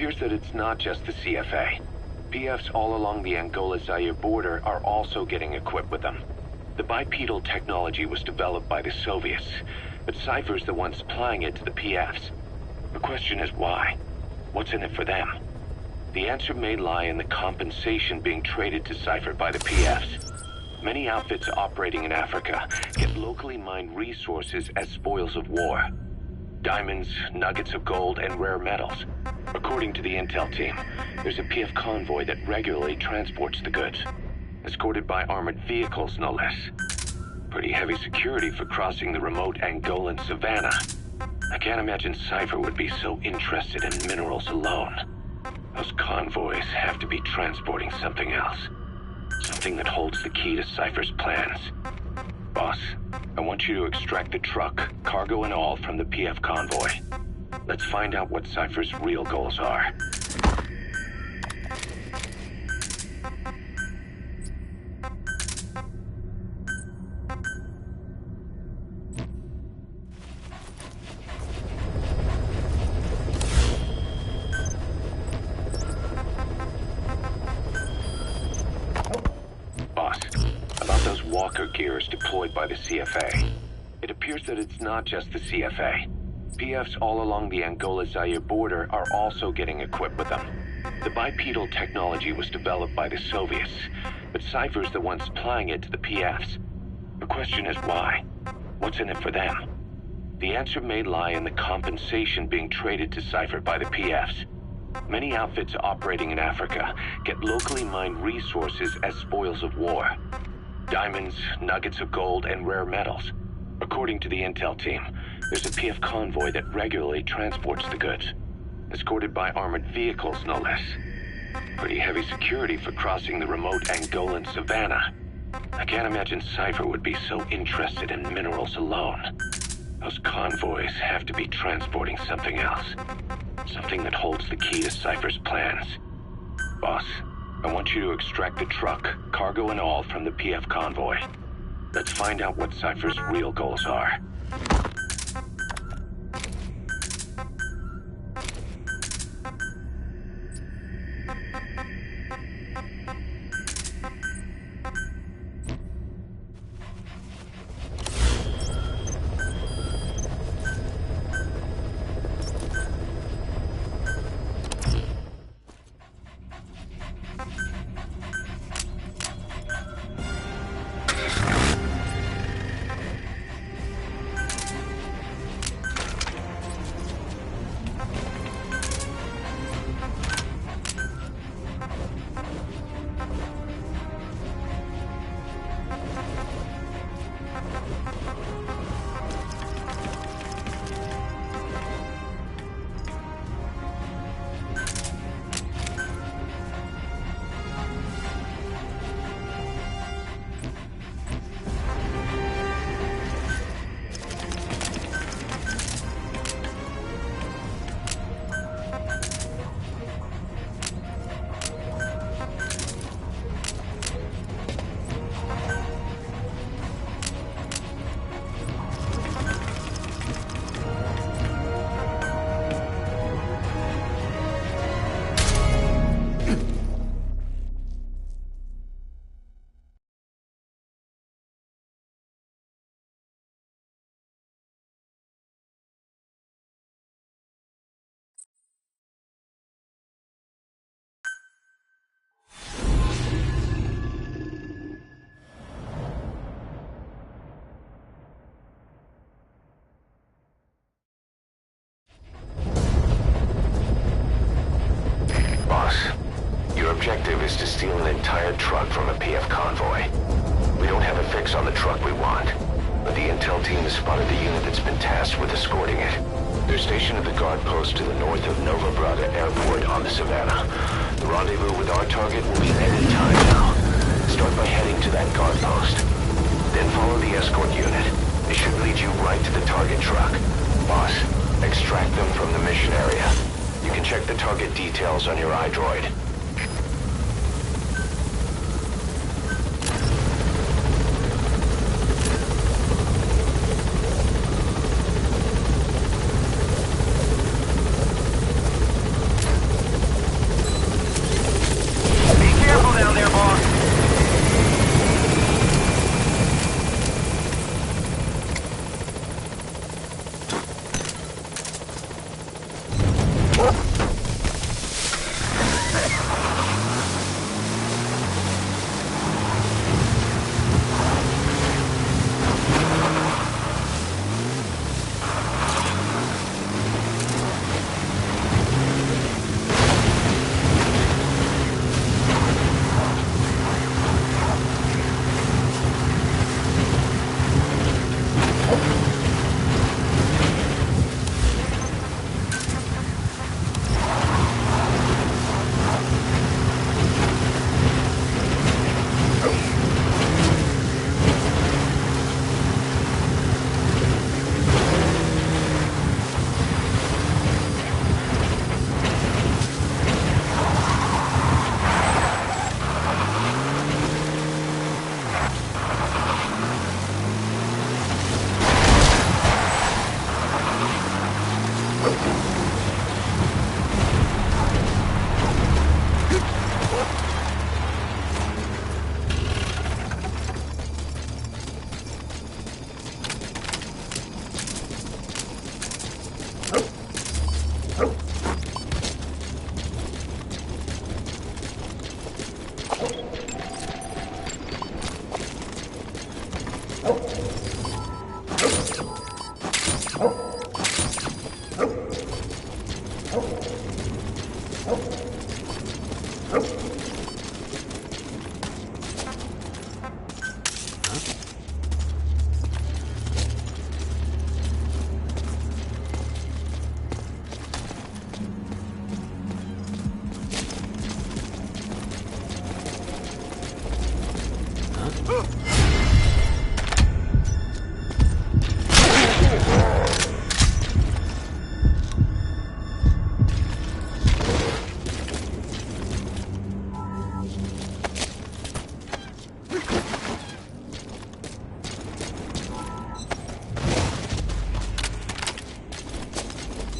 appears that it's not just the CFA. PFs all along the Angola-Zaire border are also getting equipped with them. The bipedal technology was developed by the Soviets, but Cypher's the one supplying it to the PFs. The question is why? What's in it for them? The answer may lie in the compensation being traded to Cypher by the PFs. Many outfits operating in Africa get locally mined resources as spoils of war. Diamonds, nuggets of gold, and rare metals. According to the intel team, there's a PF convoy that regularly transports the goods, escorted by armored vehicles, no less. Pretty heavy security for crossing the remote Angolan savannah. I can't imagine Cypher would be so interested in minerals alone. Those convoys have to be transporting something else. Something that holds the key to Cypher's plans. Boss, I want you to extract the truck, cargo and all, from the PF convoy. Let's find out what Cypher's real goals are. Walker gears deployed by the CFA. It appears that it's not just the CFA. PFs all along the Angola-Zaire border are also getting equipped with them. The bipedal technology was developed by the Soviets, but Cypher's the one supplying it to the PFs. The question is why? What's in it for them? The answer may lie in the compensation being traded to Cypher by the PFs. Many outfits operating in Africa get locally mined resources as spoils of war. Diamonds, nuggets of gold, and rare metals. According to the intel team, there's a PF convoy that regularly transports the goods, escorted by armored vehicles, no less. Pretty heavy security for crossing the remote Angolan savannah. I can't imagine Cypher would be so interested in minerals alone. Those convoys have to be transporting something else. Something that holds the key to Cypher's plans. Boss, I want you to extract the truck, cargo and all, from the PF convoy. Let's find out what Cypher's real goals are. Objective is to steal an entire truck from a PF convoy. We don't have a fix on the truck we want, but the intel team has spotted the unit that's been tasked with escorting it. They're stationed at the guard post to the north of Nova Braga Airport on the Savannah. The rendezvous with our target will be at any time now. Start by heading to that guard post. Then follow the escort unit. It should lead you right to the target truck. Boss, extract them from the mission area. You can check the target details on your iDroid.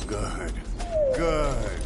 Good. Good.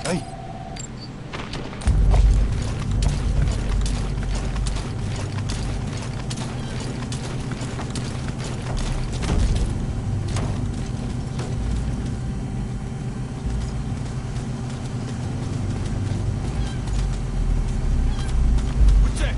Hey. What's that?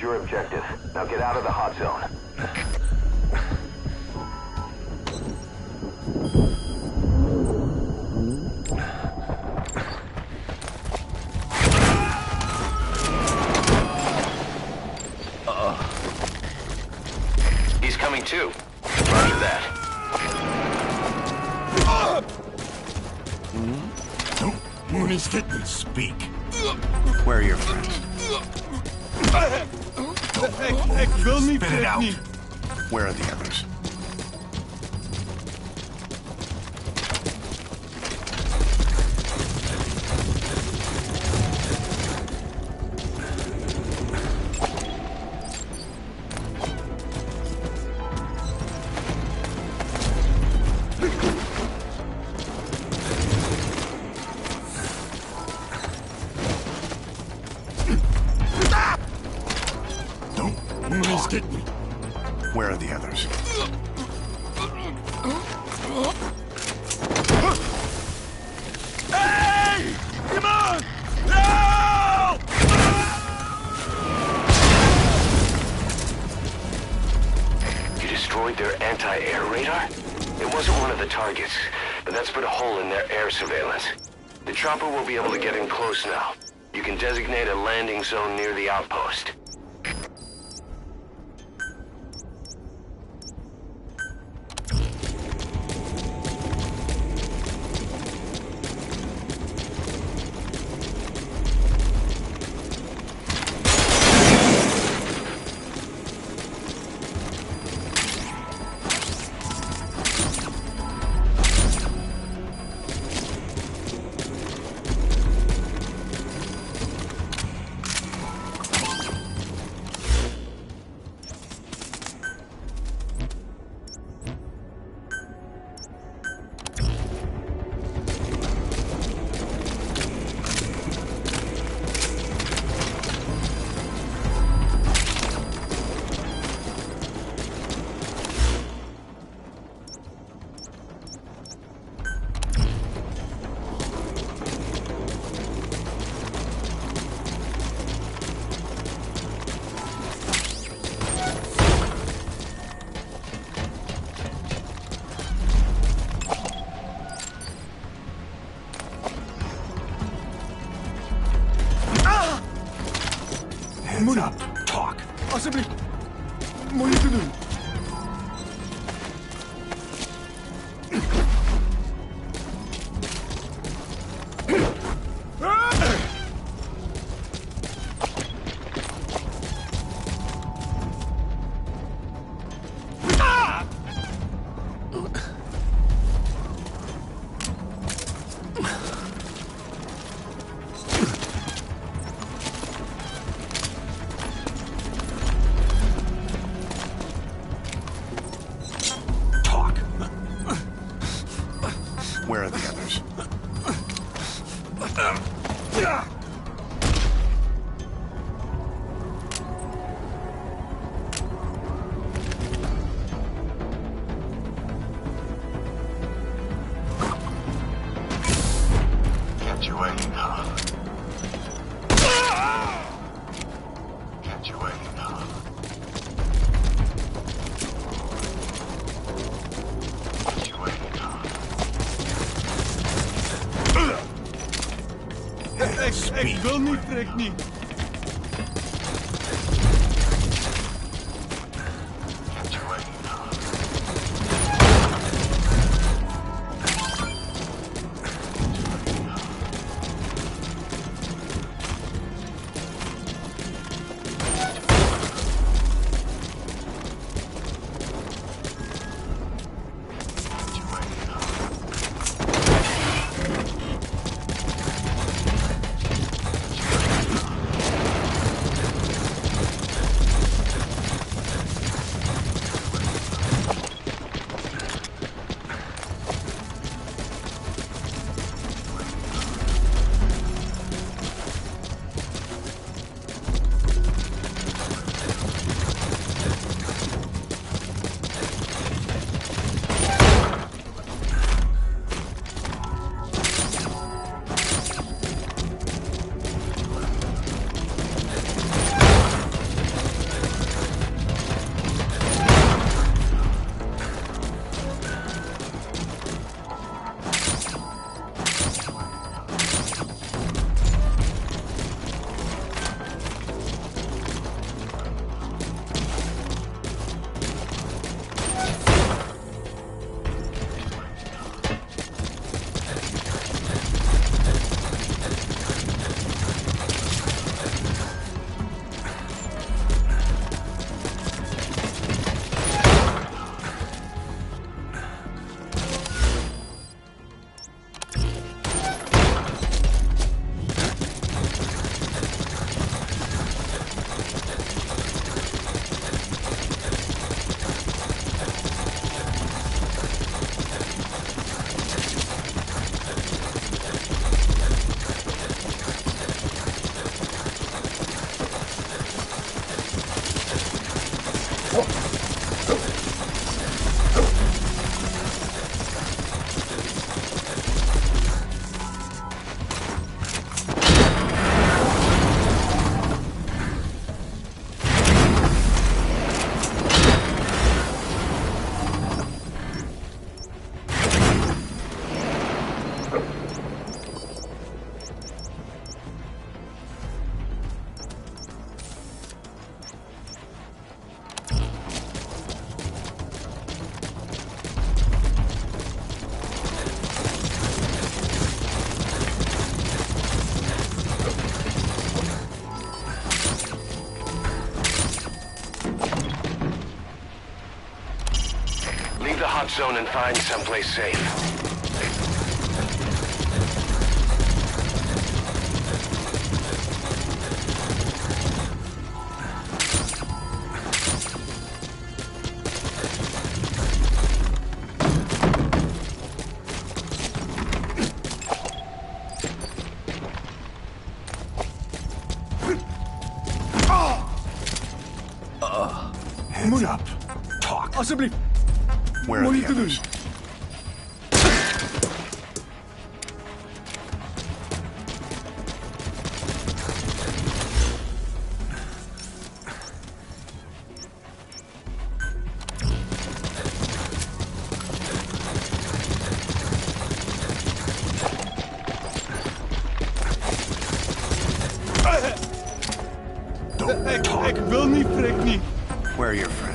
your objective. Now get out of the hot zone. He's coming too. Roger that. Mooney's hit me. Speak. Where are your friends? Spit it out. Where are the others? Mooney's hit me. Where are the others? Hey! Come on! Help! You destroyed their anti-air radar? It wasn't one of the targets, but that's put a hole in their air surveillance. The chopper will be able to get in close now. You can designate a landing zone near the outpost. Hands up. Talk. Possibly. What are you doing? Where are the others? Can't you wait enough? Can't you wait enough? Can't you wait enough? Ik wil niet, trek niet. hot zone and find someplace safe. Heads up. Talk. Alsjeblieft. Where are the Moeite doen. others? Don't talk. Ik wil niet, prik niet. Where are your friends?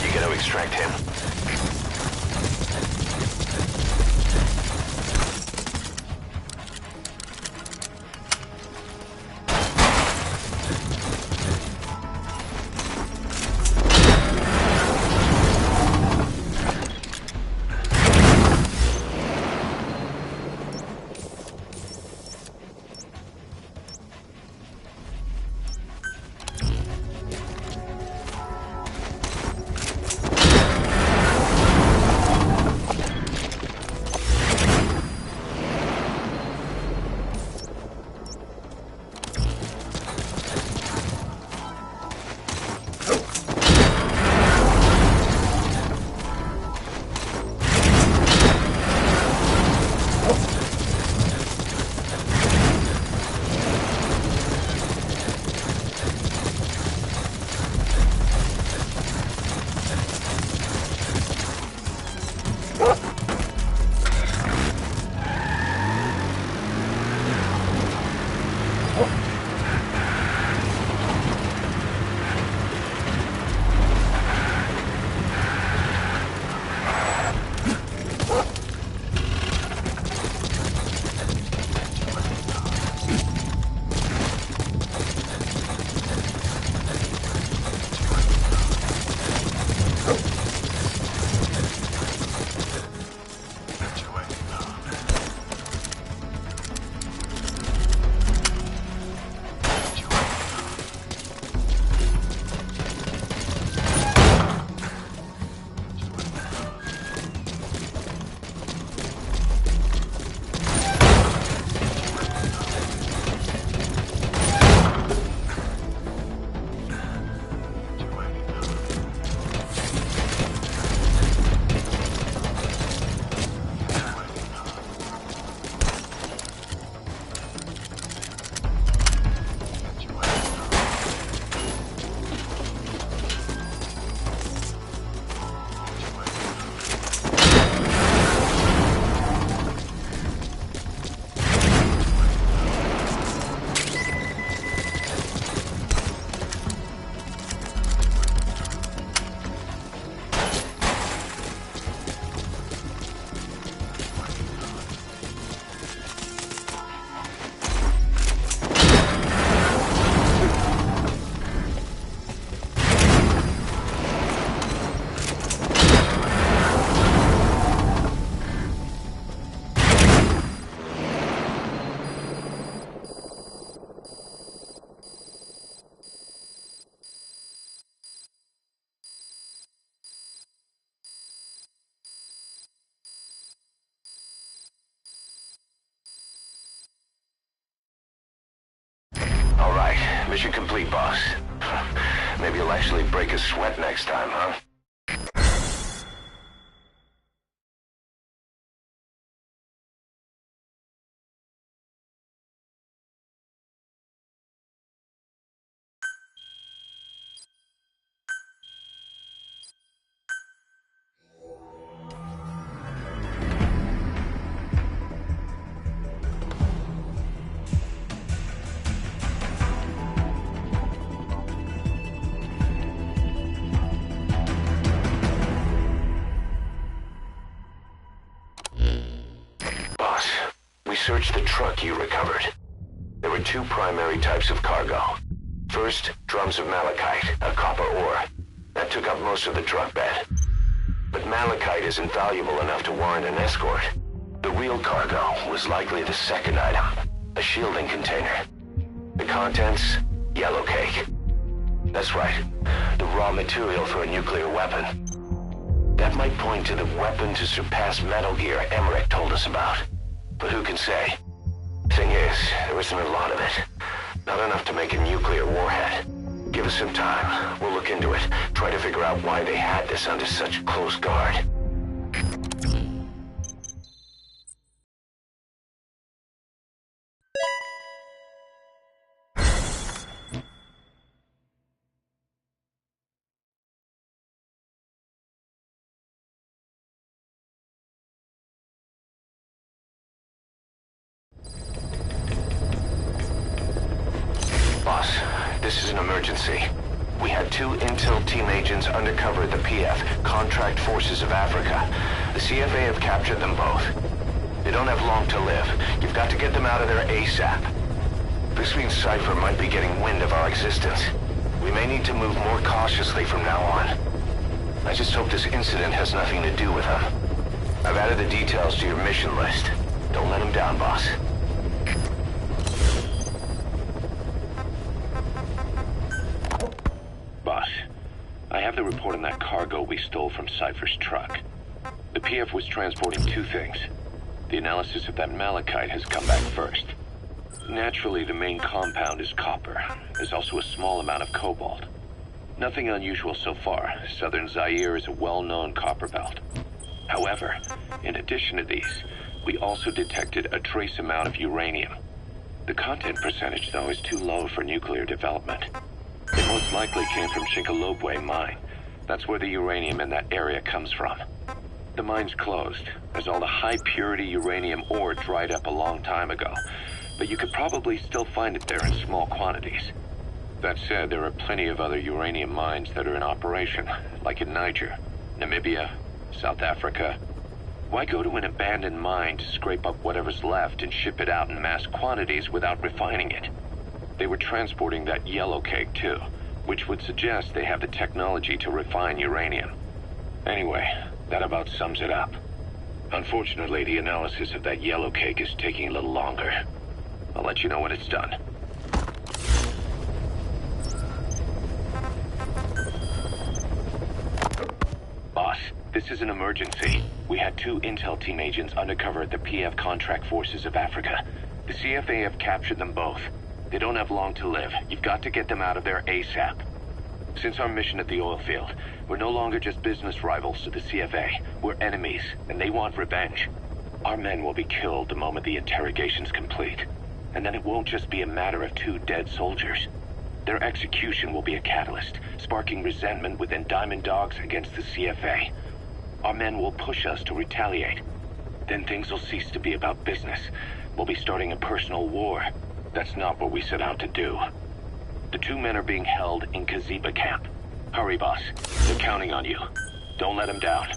You gotta extract him. actually break a sweat next time, huh? Boss, we searched the truck you recovered. There were two primary types of cargo. First, drums of malachite, a copper ore. That took up most of the truck bed. But malachite isn't valuable enough to warrant an escort. The real cargo was likely the second item, a shielding container. The contents, yellow cake. That's right, the raw material for a nuclear weapon. That might point to the weapon to surpass Metal Gear Emmerich told us about. But who can say? Thing is, there isn't a lot of it. Not enough to make a nuclear warhead. Give us some time. We'll look into it. Try to figure out why they had this under such close guard. Boss, this is an emergency. We had two Intel team agents undercover at the PF, Contract Forces of Africa. The CFA have captured them both. They don't have long to live. You've got to get them out of there ASAP. This means Cypher might be getting wind of our existence. We may need to move more cautiously from now on. I just hope this incident has nothing to do with them. I've added the details to your mission list. Don't let them down, boss. Boss, I have the report on that cargo we stole from Cypher's truck. The PF was transporting two things. The analysis of that malachite has come back first. Naturally, the main compound is copper. There's also a small amount of cobalt. Nothing unusual so far. Southern Zaire is a well-known copper belt. However, in addition to these, we also detected a trace amount of uranium. The content percentage, though, is too low for nuclear development. It most likely came from Shinkalobwe mine. That's where the uranium in that area comes from. The mine's closed, as all the high-purity uranium ore dried up a long time ago. But you could probably still find it there in small quantities. That said, there are plenty of other uranium mines that are in operation, like in Niger, Namibia, South Africa. Why go to an abandoned mine to scrape up whatever's left and ship it out in mass quantities without refining it? They were transporting that yellow cake too, which would suggest they have the technology to refine uranium. Anyway, that about sums it up. Unfortunately, the analysis of that yellow cake is taking a little longer. I'll let you know when it's done. Boss, this is an emergency. We had two Intel team agents undercover at the PF Contract Forces of Africa. The CFA have captured them both. They don't have long to live. You've got to get them out of there ASAP. Since our mission at the oil field, we're no longer just business rivals to the CFA. We're enemies, and they want revenge. Our men will be killed the moment the interrogation's complete. And then it won't just be a matter of two dead soldiers. Their execution will be a catalyst, sparking resentment within Diamond Dogs against the CFA. Our men will push us to retaliate. Then things will cease to be about business. We'll be starting a personal war. That's not what we set out to do. The two men are being held in Kaziba camp. Hurry, boss. They're counting on you. Don't let them down.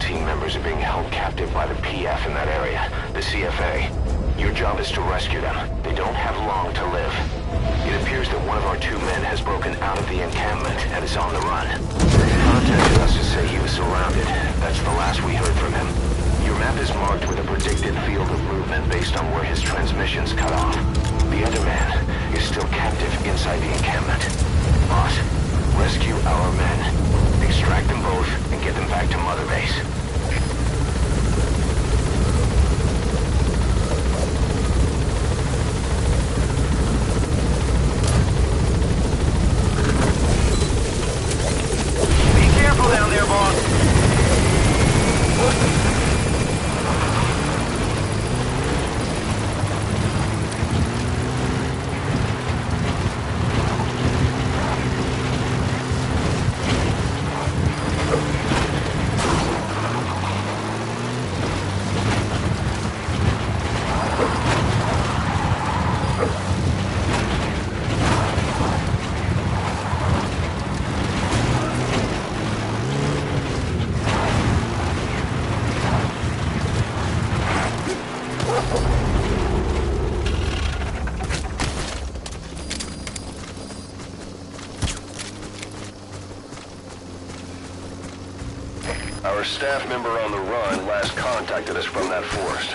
team members are being held captive by the PF in that area, the CFA. Your job is to rescue them. They don't have long to live. It appears that one of our 2 men has broken out of the encampment and is on the run. He contacted us to say he was surrounded. That's the last we heard from him. Your map is marked with a predicted field of movement based on where his transmissions cut off. The other man is still captive inside the encampment. Boss, rescue our men. Extract them both and get them back to Mother Base. Be careful down there, boss. Our staff member on the run last contacted us from that forest.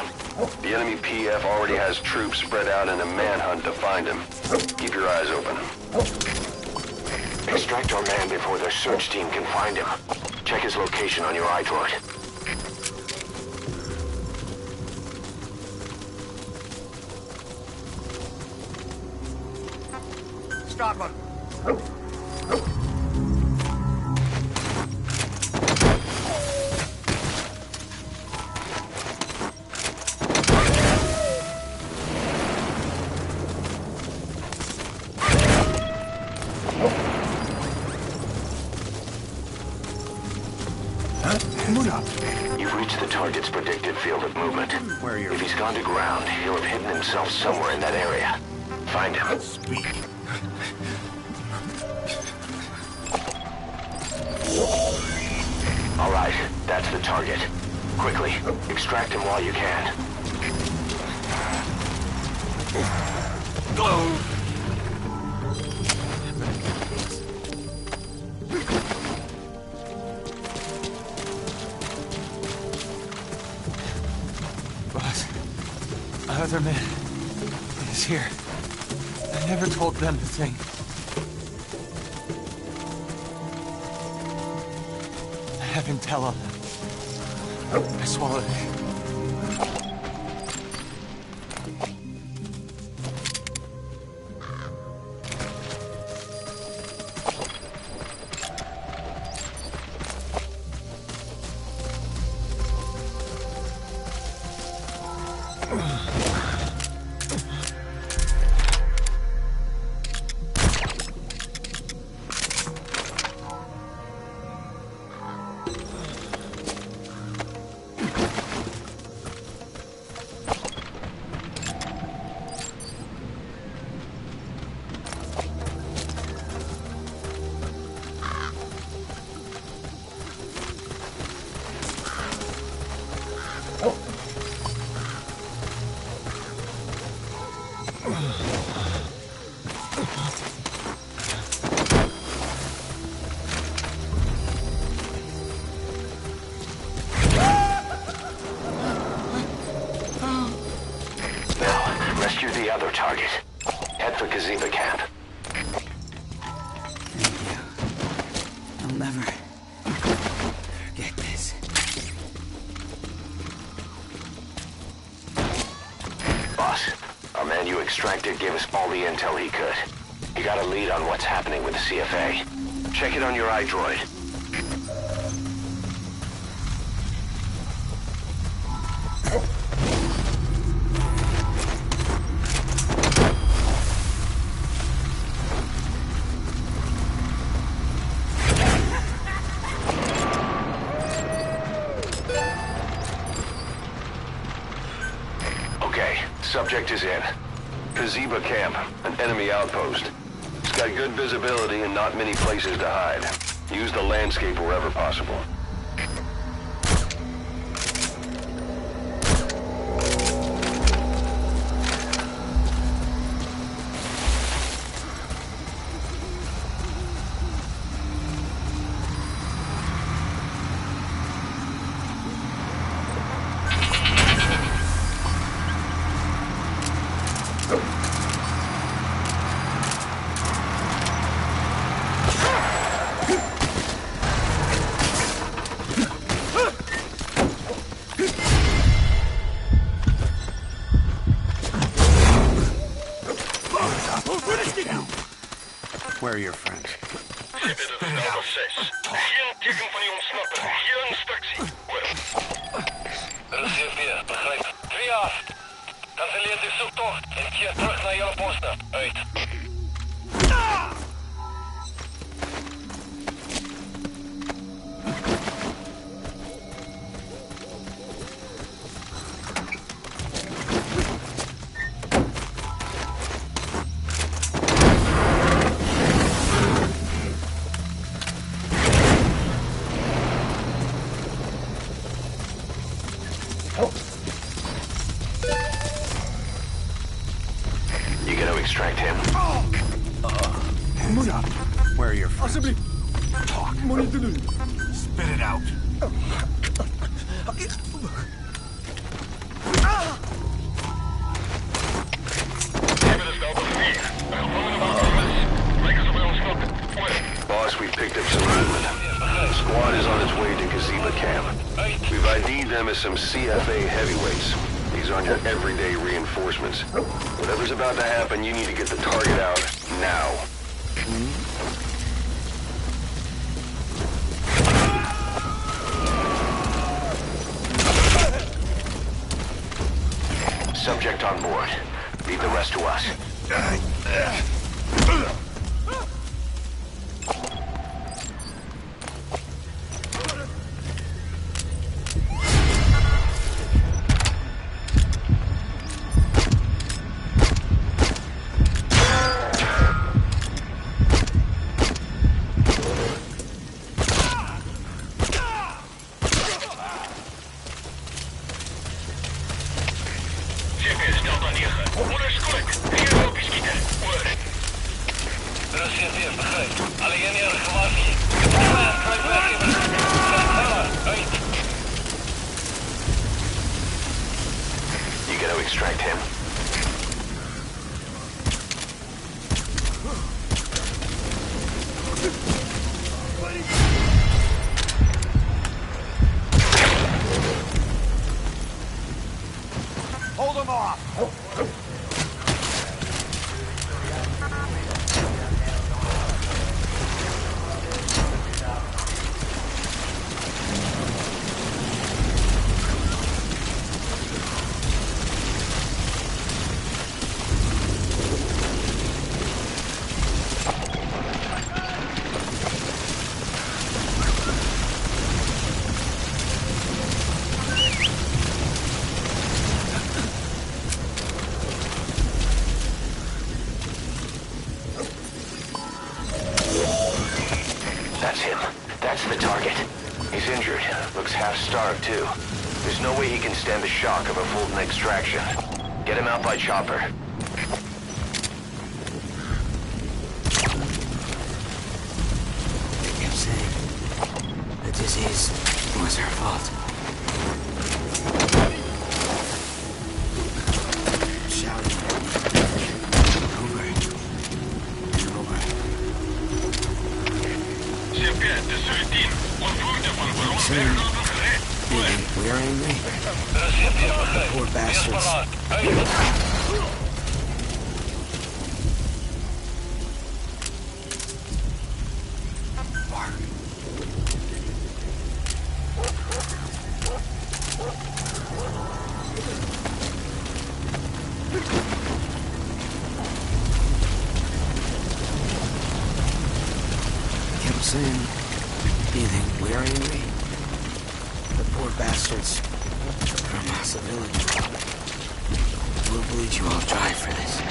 The enemy PF already has troops spread out in a manhunt to find him. Keep your eyes open. Extract our man before their search team can find him. Check his location on your iDroid. Stop him. You've reached the target's predicted field of movement. If he's gone to ground, he'll have hidden himself somewhere in that area. Find him. Speak. All right, that's the target. Quickly, extract him while you can. Boss, other man is here. I never told them the thing. I have intel on them. I swallowed it. Rescue the other target. Head for Kaziba camp. Thank you. I'll never forget this. Boss, our man you extracted gave us all the intel he could. He got a lead on what's happening with the CFA. Check it on your iDroid. Subject is in. Kaziba camp, an enemy outpost. It's got good visibility and not many places to hide. Use the landscape wherever possible. Where are your friends? Kanselleert de zoektocht en keer terug naar jullie posten. Uit. Extract him. Hands up. Where are your friends? Talk. Spit it out. Boss, we picked up some movement. The squad is on its way to Kaziba camp. We've ID'd them as some CFA heavyweights. These aren't your everyday reinforcements. Whatever's about to happen, you need to get the target out now. Subject on board. Leave the rest to us. You gotta extract him. Hold them off. That's him. That's the target. He's injured. Looks half-starved, too. There's no way he can stand the shock of a Fulton extraction. Get him out by chopper. They kept saying the disease was her fault. Shouting over and over. Saying, we're angry. Poor bastards. Kept saying, do you think we're angry? The poor bastards from Massa Village. We'll bleed you all dry for this.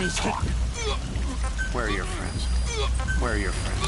Let's talk. Where are your friends? Where are your friends?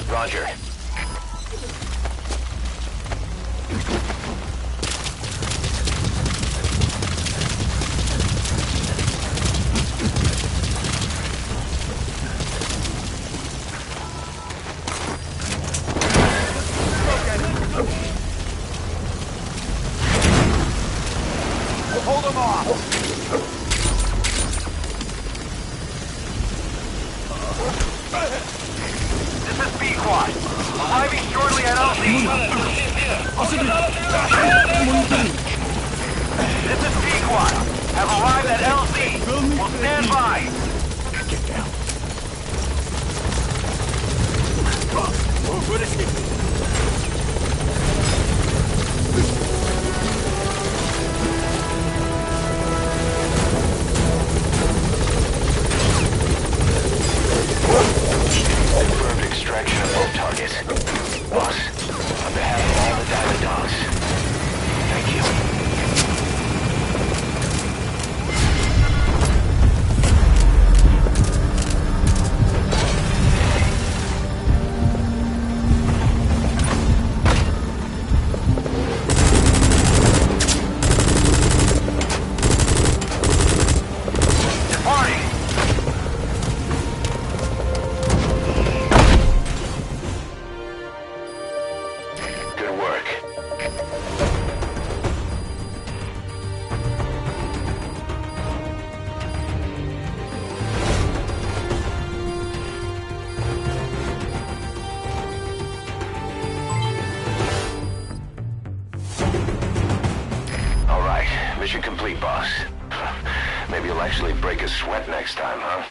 Roger. Hold them off! This is B-Quad. Arriving shortly at LZ. This is B-Quad. Have arrived at LZ. Will stand by. Get down. Confirmed extraction of both targets. Boss, on behalf of all the Diamond Dogs, thank you. Mission complete, boss. Maybe you'll actually break a sweat next time, huh?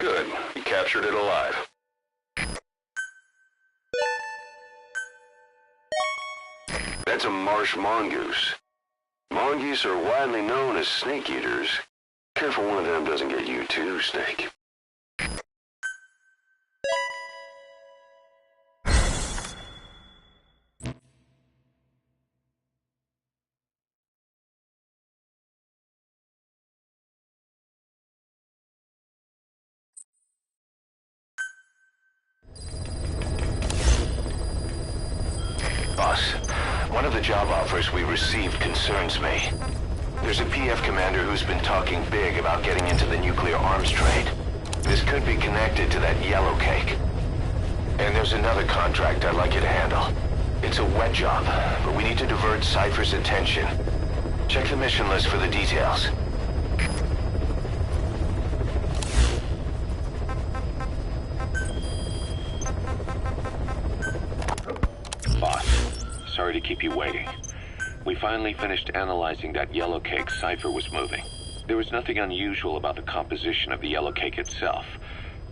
Good. You captured it alive. That's a marsh mongoose. Mongoose are widely known as snake eaters. Careful one of them doesn't get you too, Snake. Boss, one of the job offers we received concerns me. There's a PF commander who's been talking big about getting into the nuclear arms trade. This could be connected to that yellow cake. And there's another contract I'd like you to handle. It's a wet job, but we need to divert Cypher's attention. Check the mission list for the details. to keep you waiting. We finally finished analyzing that yellow cake Cypher was moving. There was nothing unusual about the composition of the yellow cake itself.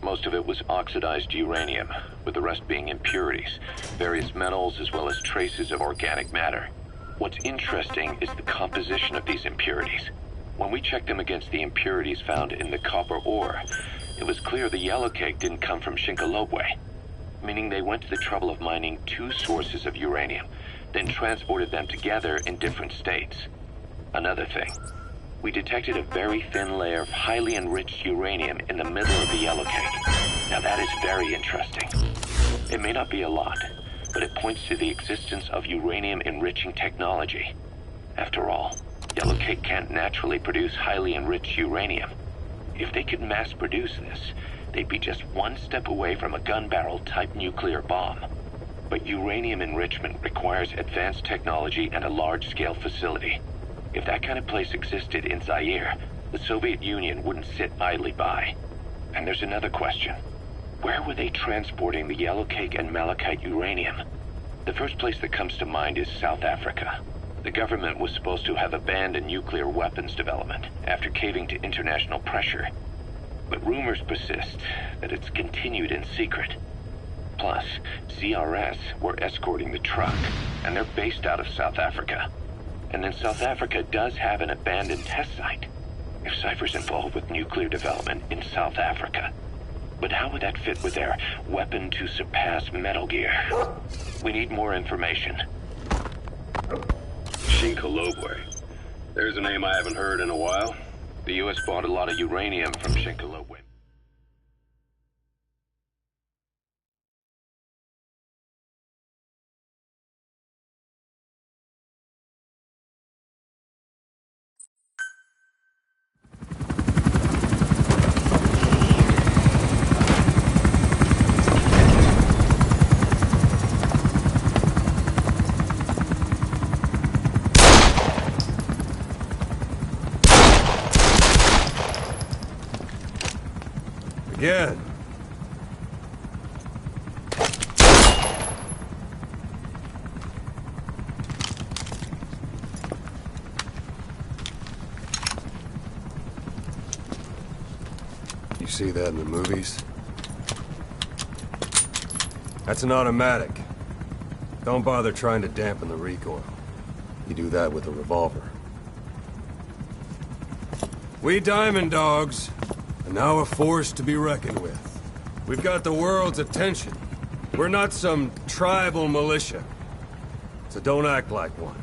Most of it was oxidized uranium, with the rest being impurities, various metals as well as traces of organic matter. What's interesting is the composition of these impurities. When we checked them against the impurities found in the copper ore, it was clear the yellow cake didn't come from Shinkolobwe, meaning they went to the trouble of mining two sources of uranium, then transported them together in different states. Another thing, we detected a very thin layer of highly enriched uranium in the middle of the yellow cake. Now that is very interesting. It may not be a lot, but it points to the existence of uranium-enriching technology. After all, yellow cake can't naturally produce highly enriched uranium. If they could mass-produce this, they'd be just one step away from a gun barrel-type nuclear bomb. But uranium enrichment requires advanced technology and a large-scale facility. If that kind of place existed in Zaire, the Soviet Union wouldn't sit idly by. And there's another question. Where were they transporting the yellow cake and malachite uranium? The first place that comes to mind is South Africa. The government was supposed to have abandoned nuclear weapons development after caving to international pressure. But rumors persist that it's continued in secret. Plus, CRS were escorting the truck, and they're based out of South Africa. And then South Africa does have an abandoned test site. If Cypher's involved with nuclear development in South Africa. But how would that fit with their weapon to surpass Metal Gear? We need more information. Shinkolobwe. There's a name I haven't heard in a while. The U.S. bought a lot of uranium from Shinkolobwe. Again. You see that in the movies? That's an automatic. Don't bother trying to dampen the recoil. You do that with a revolver. We Diamond Dogs are now a force to be reckoned with. We've got the world's attention. We're not some tribal militia. So don't act like one.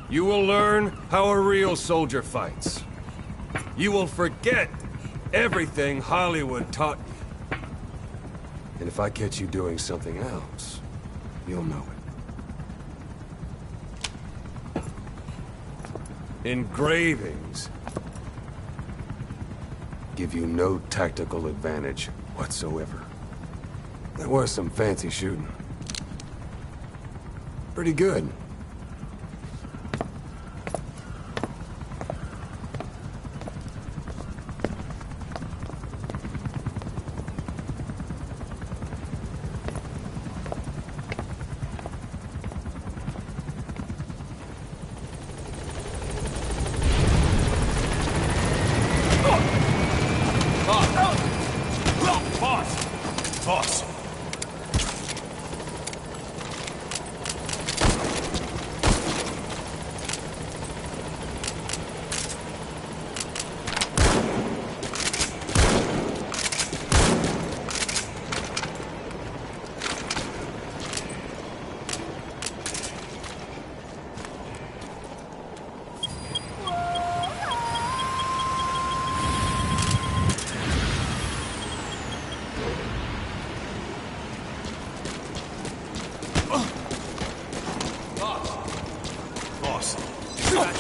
You will learn how a real soldier fights. You will forget everything Hollywood taught you. And if I catch you doing something else, you'll know it. Engravings give you no tactical advantage whatsoever. That was some fancy shooting. Pretty good.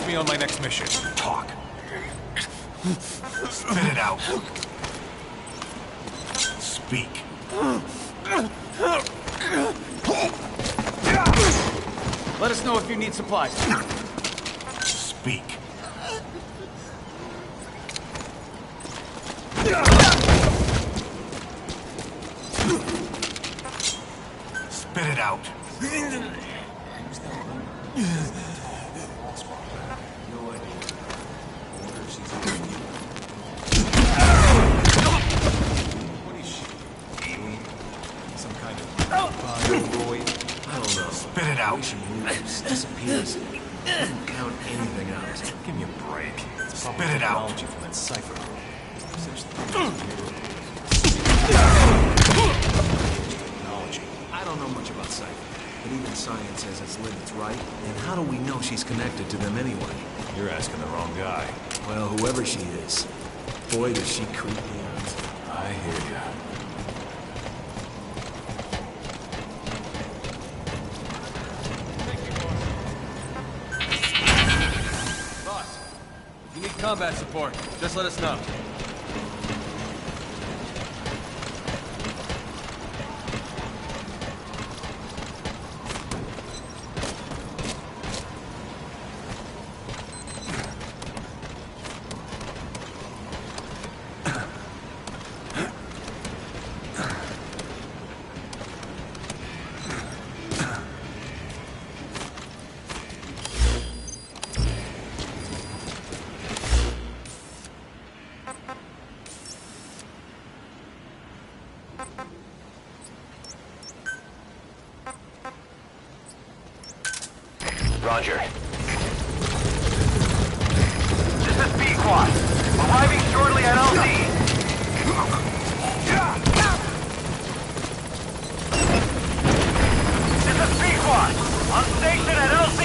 Me on my next mission. Talk. Spit it out. Speak. Let us know if you need supplies. Speak. Spit it out. Spit it out. Disappears. Doesn't count anything else. Give me a break. Spit it out. From that cipher. Technology. I don't know much about cipher, but even science has its limits, right? And how do we know she's connected to them anyway? You're asking the wrong guy. Well, whoever she is, boy, does she creep me out. I hear ya. If you need combat support, just let us know. Roger. This is B-Quad. Arriving shortly at LZ. This is B-Quad. On station at LZ.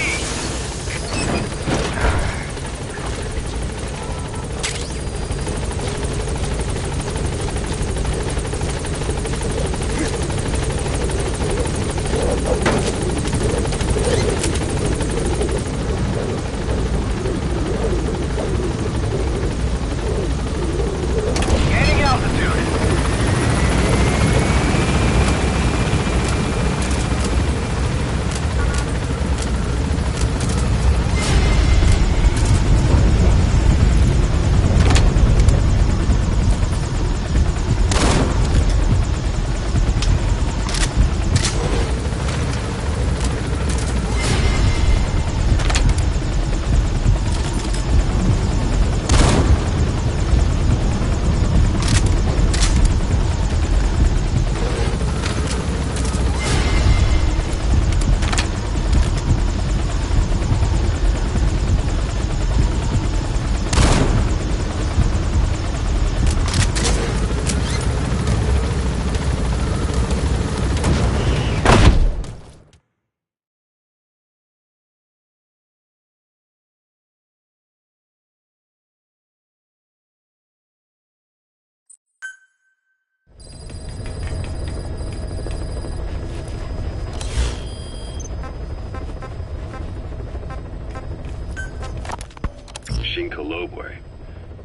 Shinkolobwe.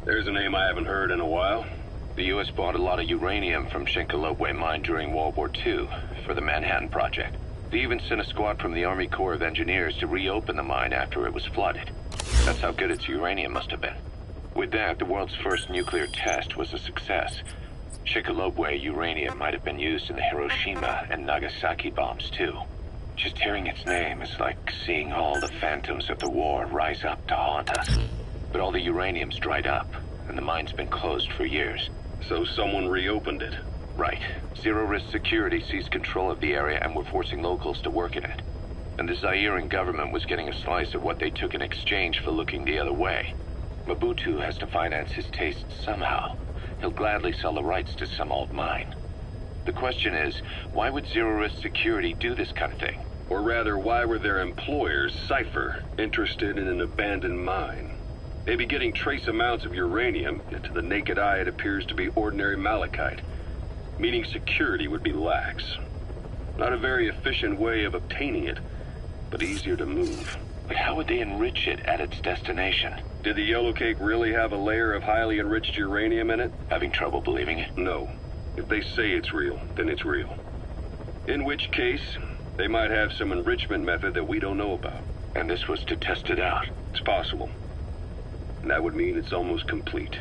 There's a name I haven't heard in a while. The U.S. bought a lot of uranium from Shinkolobwe mine during World War II for the Manhattan Project. They even sent a squad from the Army Corps of Engineers to reopen the mine after it was flooded. That's how good its uranium must have been. With that, the world's first nuclear test was a success. Shinkolobwe uranium might have been used in the Hiroshima and Nagasaki bombs, too. Just hearing its name is like seeing all the phantoms of the war rise up to haunt us. But all the uranium's dried up, and the mine's been closed for years. So someone reopened it. Right. Zero-risk security seized control of the area and were forcing locals to work in it. And the Zairean government was getting a slice of what they took in exchange for looking the other way. Mobutu has to finance his tastes somehow. He'll gladly sell the rights to some old mine. The question is, why would zero-risk security do this kind of thing? Or rather, why were their employers, Cypher, interested in an abandoned mine? They'd be getting trace amounts of uranium, yet to the naked eye it appears to be ordinary malachite, meaning security would be lax. Not a very efficient way of obtaining it, but easier to move. But how would they enrich it at its destination? Did the yellow cake really have a layer of highly enriched uranium in it? Having trouble believing it? No. If they say it's real, then it's real. In which case, they might have some enrichment method that we don't know about. And this was to test it out? It's possible. And that would mean it's almost complete.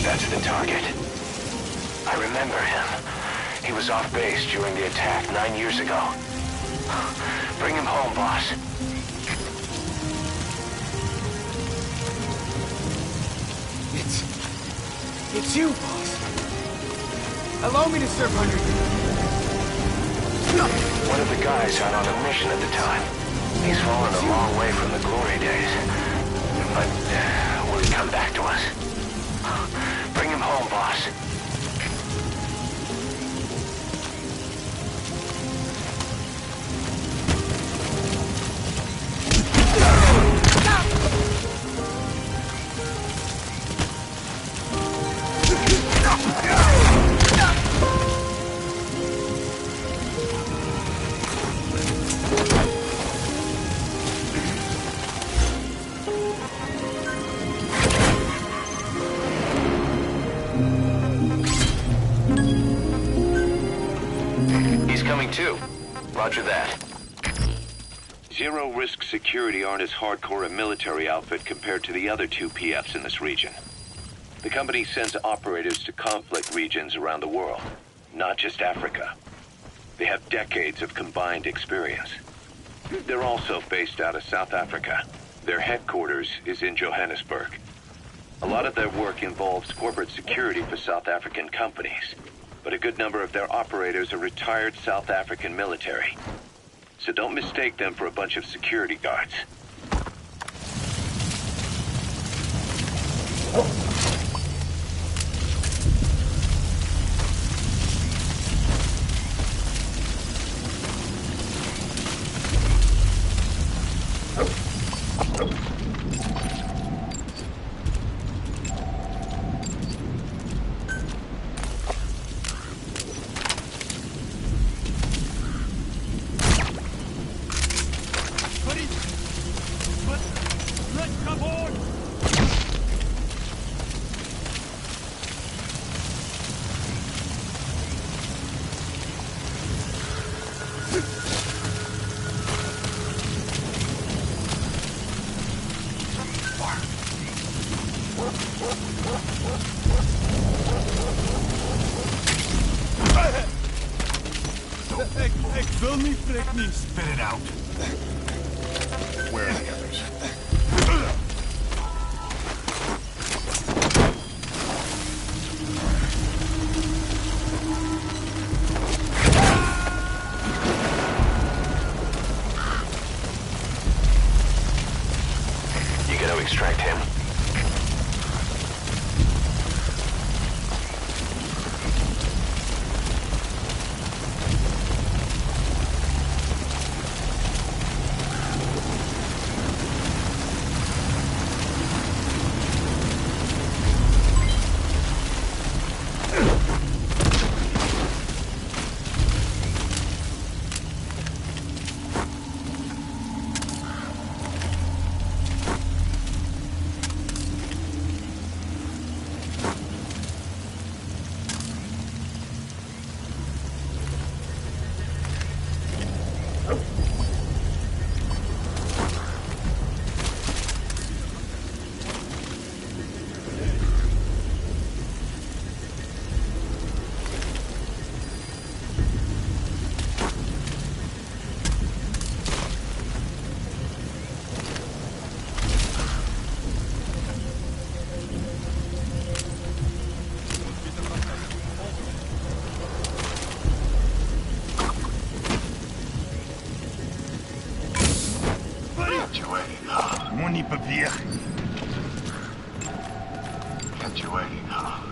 That's the target. I remember him. He was off base during the attack 9 years ago. Bring him home, boss. It's you, boss. Allow me to serve under you. One of the guys out on a mission at the time. He's fallen a long way from the glory days. But will he come back to us? Bring him home, boss. Too. Roger that. Zero-risk security aren't as hardcore a military outfit compared to the other two PFs in this region. The company sends operators to conflict regions around the world, not just Africa. They have decades of combined experience. They're also based out of South Africa. Their headquarters is in Johannesburg. A lot of their work involves corporate security for South African companies. But a good number of their operators are retired South African military. So don't mistake them for a bunch of security guards. Ik wil niet, Frik niet. Spit it out. Where are the others? You gotta extract him. Mon y papier. Kept you waiting, huh?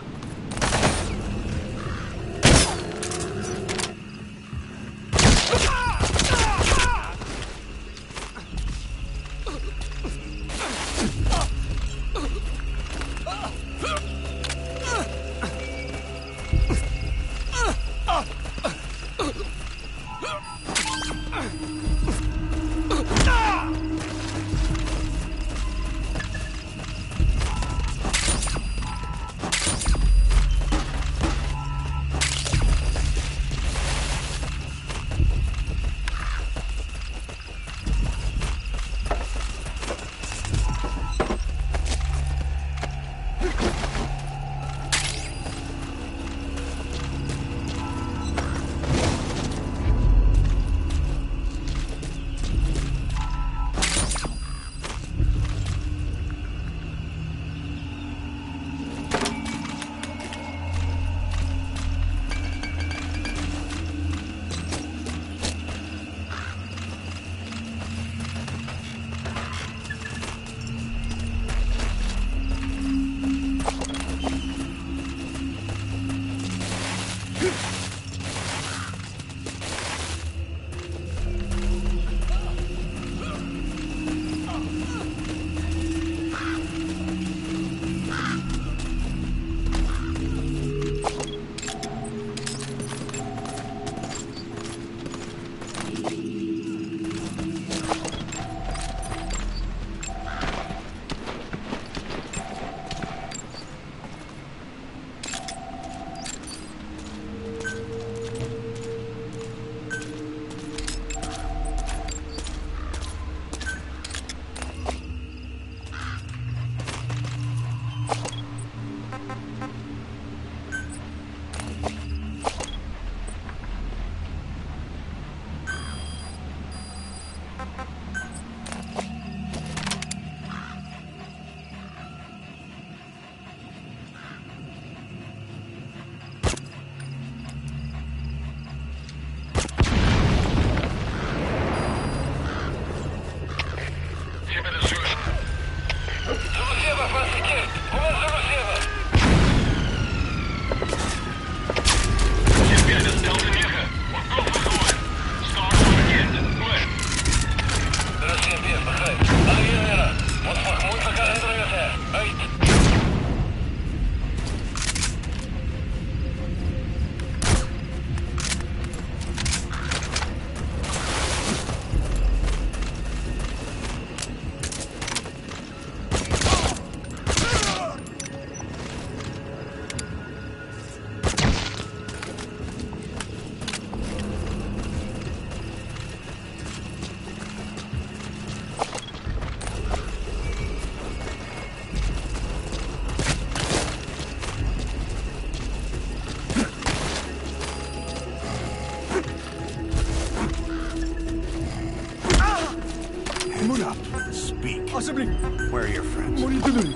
Possibly. Where are your friends? What are you doing?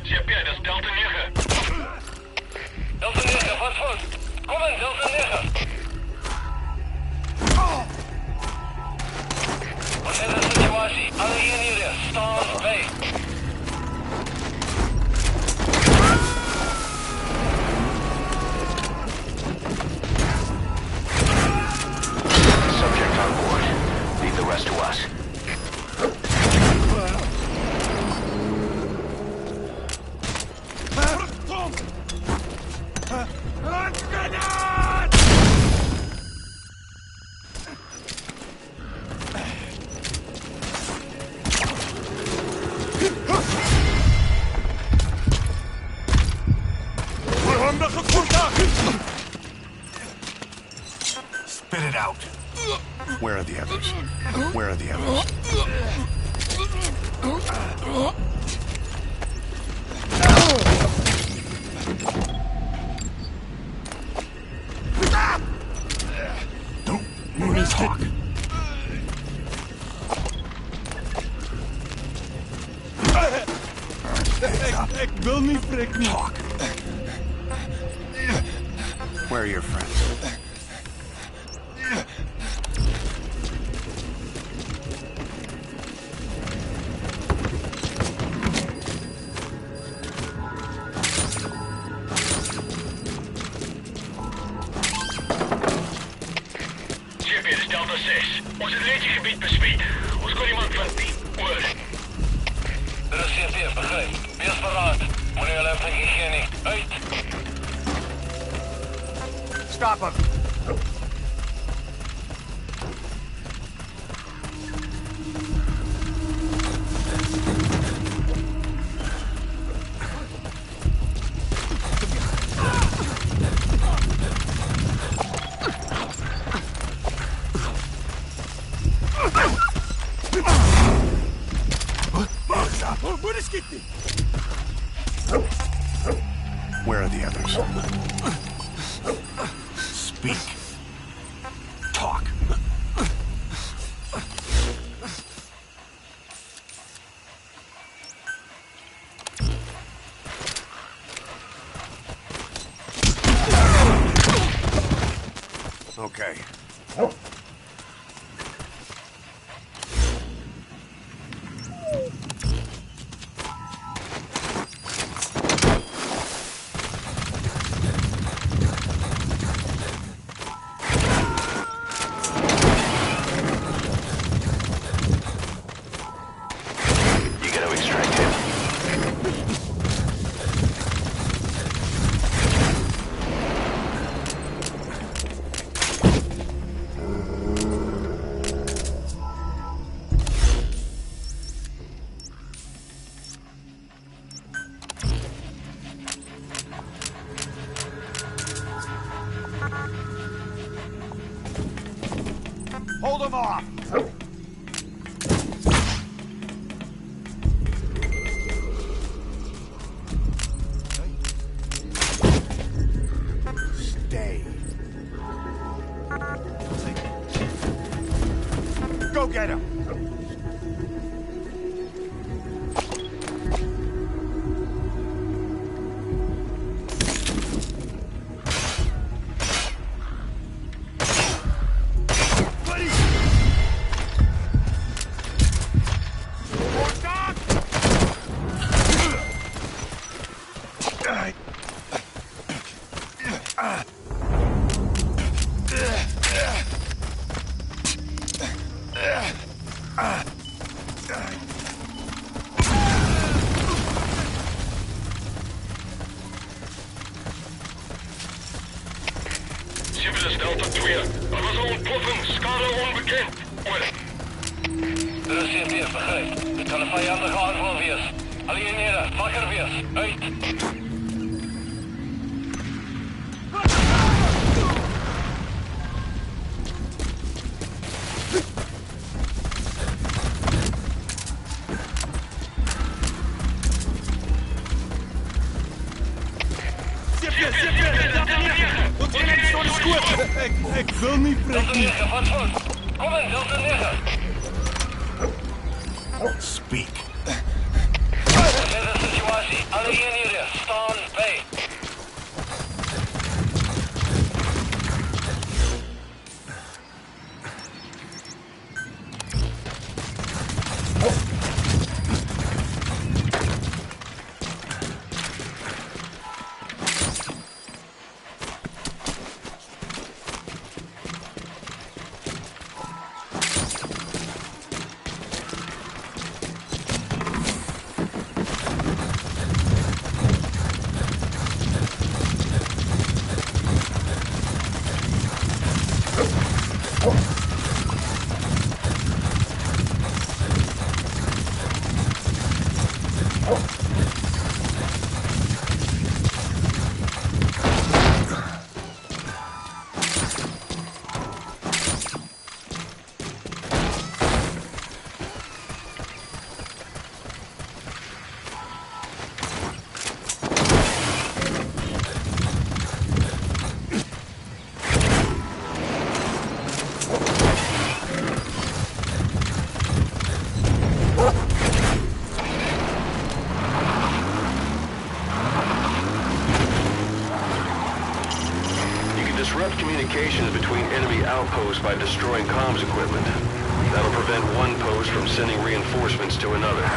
CP, dat is Delta 9. Delta 9, wat voor? Kom in, Delta 9. Wat is de situatie? Alle eenheden, staan bij. Subject on board. Leave the rest to us. Spit it out. Where are the others? Where are the others? Don't talk. Ik wil niet prikken. Talk. Where are your friends? CP, dit is Delta 6. Ons het leedjegebied bespied. Ons kon iemand van die oor. Dit is CP, begrijp. Wees verraad. Meneer Lemping, hygiënie. Uit. Stop him! What is getting? Where are the others? Speak. Talk. Okay. You gotta extract him. Hold him off! Stay. Go get him! CP, dit is Delta 2. Er was een ontploffing. Schade onbekend. Oor. Dit is CP, begrijp. Dit kan een vijandige aanval wees. Alle eenheden, wakker wees. Uit. Ek wil nie prik nie. Kom in, Delta 9. Speak. Dit is 'n situasie. Alle eenhede, staan by. Disrupt communications between enemy outposts by destroying comms equipment. That'll prevent one post from sending reinforcements to another.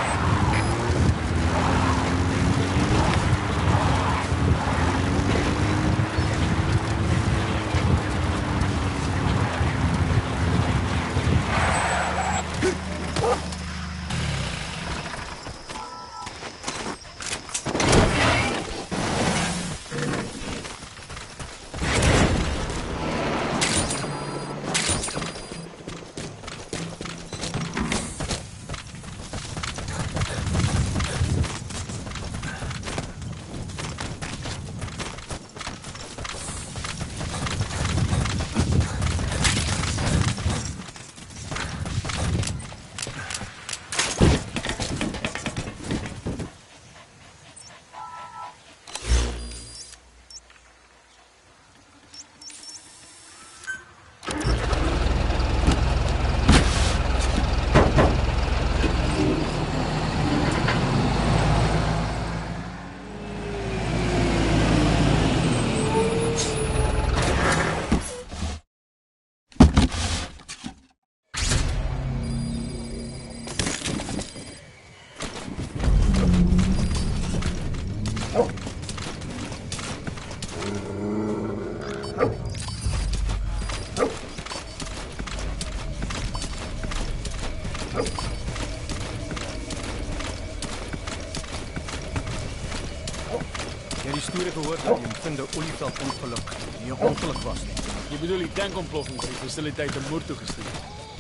Storie gehoord dat die Mvindo Olieveld ongeluk nie 'n ongeluk was nie. Jy bedoel die tankontploffing by die fasiliteit in Moord toegestuur?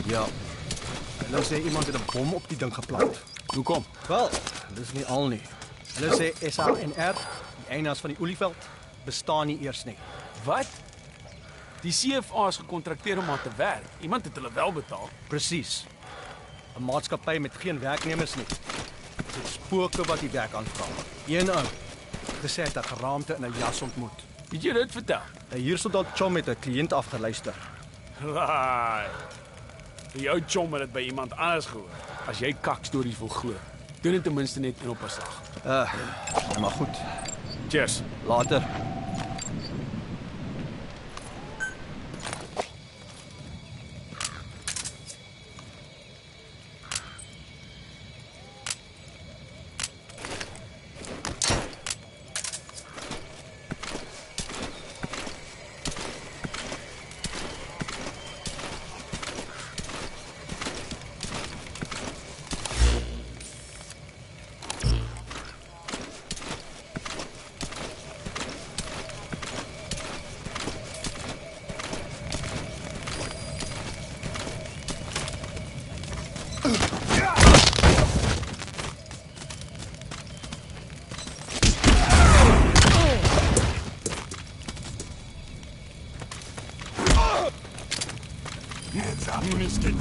Ja. Hulle sê iemand het 'n bom op die ding geplant. Hoekom? Wel, dis nie al nie. Hulle sê SANR, die eienaars van die Olieveld, bestaan nie eers nie. Wat? Die CFA is gekontrakteer om aan te werk. Iemand het hulle wel betaal. Presies. 'n Maatskappy met geen werknemers nie. Dit spooke wat die werk aanvra. Een ou gesê het 'n geraamte in 'n jas ontmoet. Weet jy dit vertel? 'n Huursoldaat Chom het 'n kliënt afgeluister. Raai. Die ou Chom het dit by iemand anders gehoor. As jy kakstories wil glo, doen dit ten minste net in op 'n slag. Maar goed. Cheers. Later. Hands up.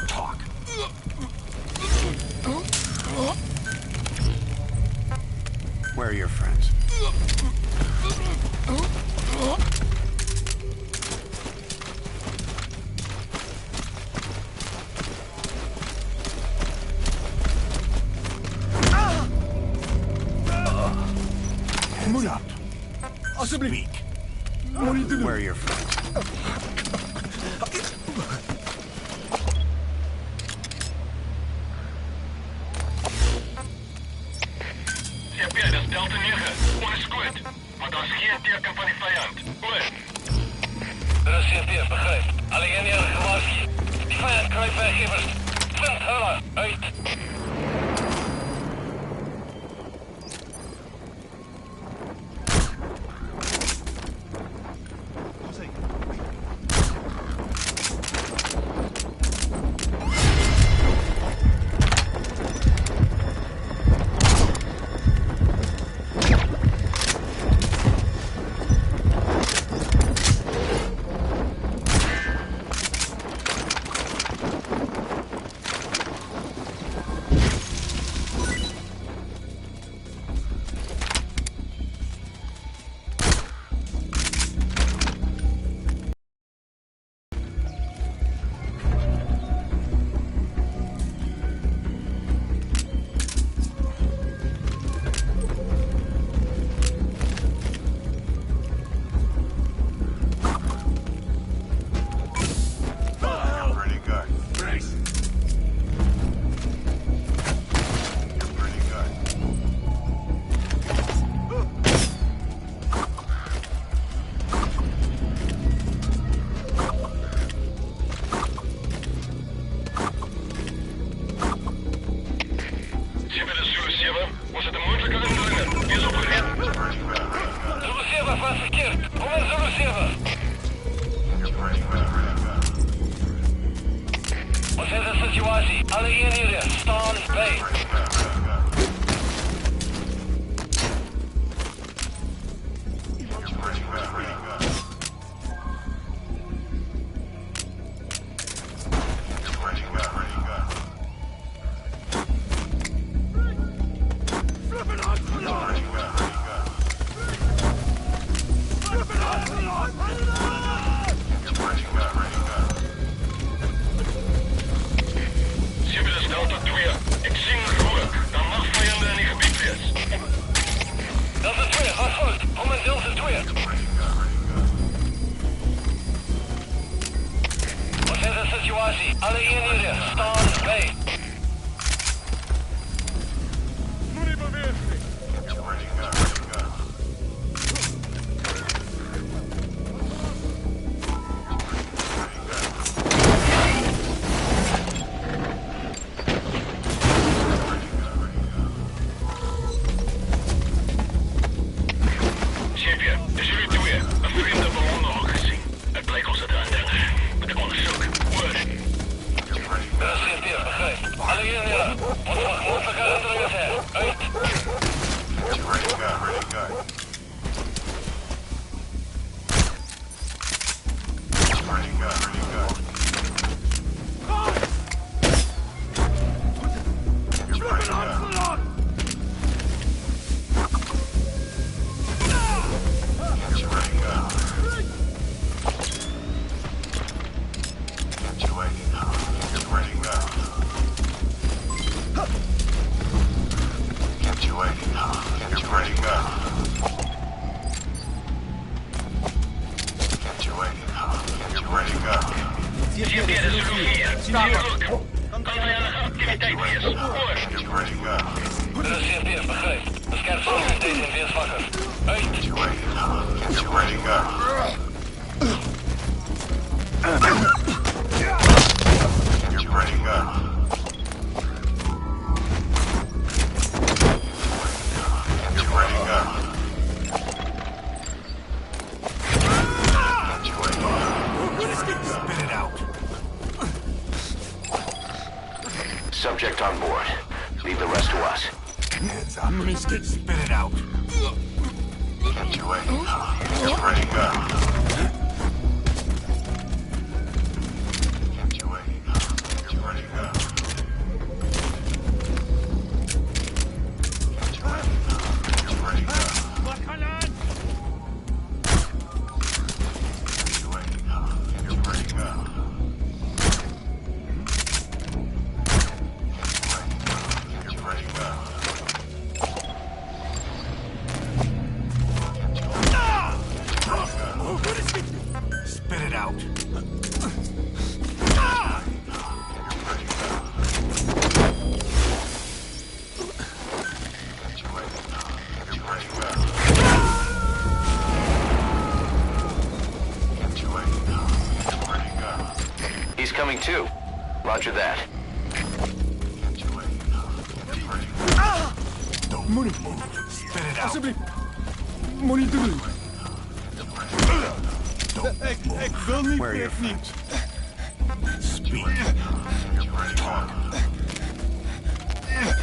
Talk. Where are your friends? Asseblief. Where are your friends? CP, dat is Delta 9. Ons is goed. Maar daar is geen teken van die vijand. Hoor. Dat is CP, begrijp. Alleen jij gewaarschuwd. Die vijand kruipt weggevers. Vind hulle. Uit. Subject on board. Leave the rest to us. Hands up. Spit it out. Get you waiting. Get ready to go. Get you waiting. Get ready to go. Get you waiting. Get ready to go. Get you waiting. Get ready to go. incoming too. Roger that. Moenie move. Spit it out. Alsjeblieft. Moenie doen. Ik wil niet meer niet. Speak. Talk.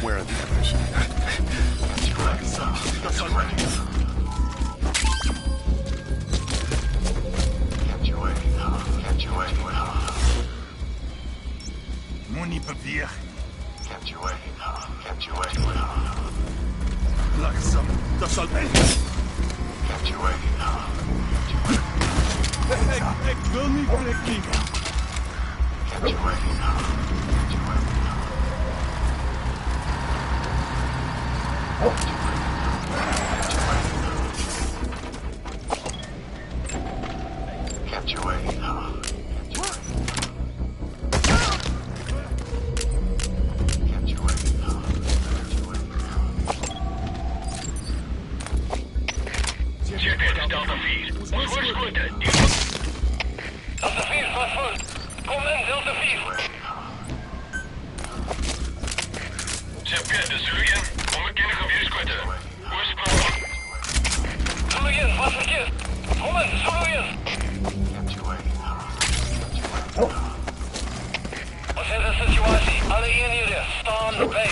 Where are the others? Moenie beweeg. Langzaam. Dat zal mij. Ik wil niet Ricky. Check it, Delta 4. Ons voorschoten. Delta 4, vat vast. Kom in, Delta 4. Check it, de Zulu 1. Onbekende geweerschoten. Oorsprong. Zulu 1, wat verkeerd. Kom in, Zulu 1. Wat is de situatie? Alle eenheden, staan bij.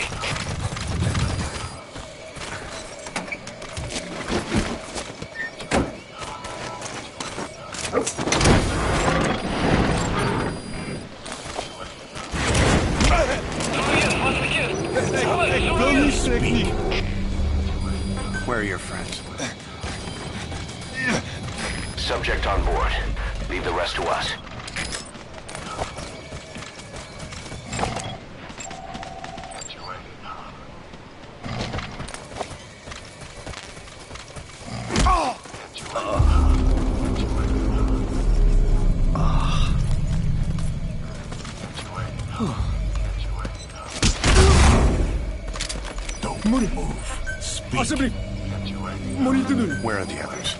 Where are your friends? Subject on board. Leave the rest to us. Moenie move. Speak. Alsjeblieft. Moenie te doen. Where are the others?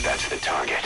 That's the target.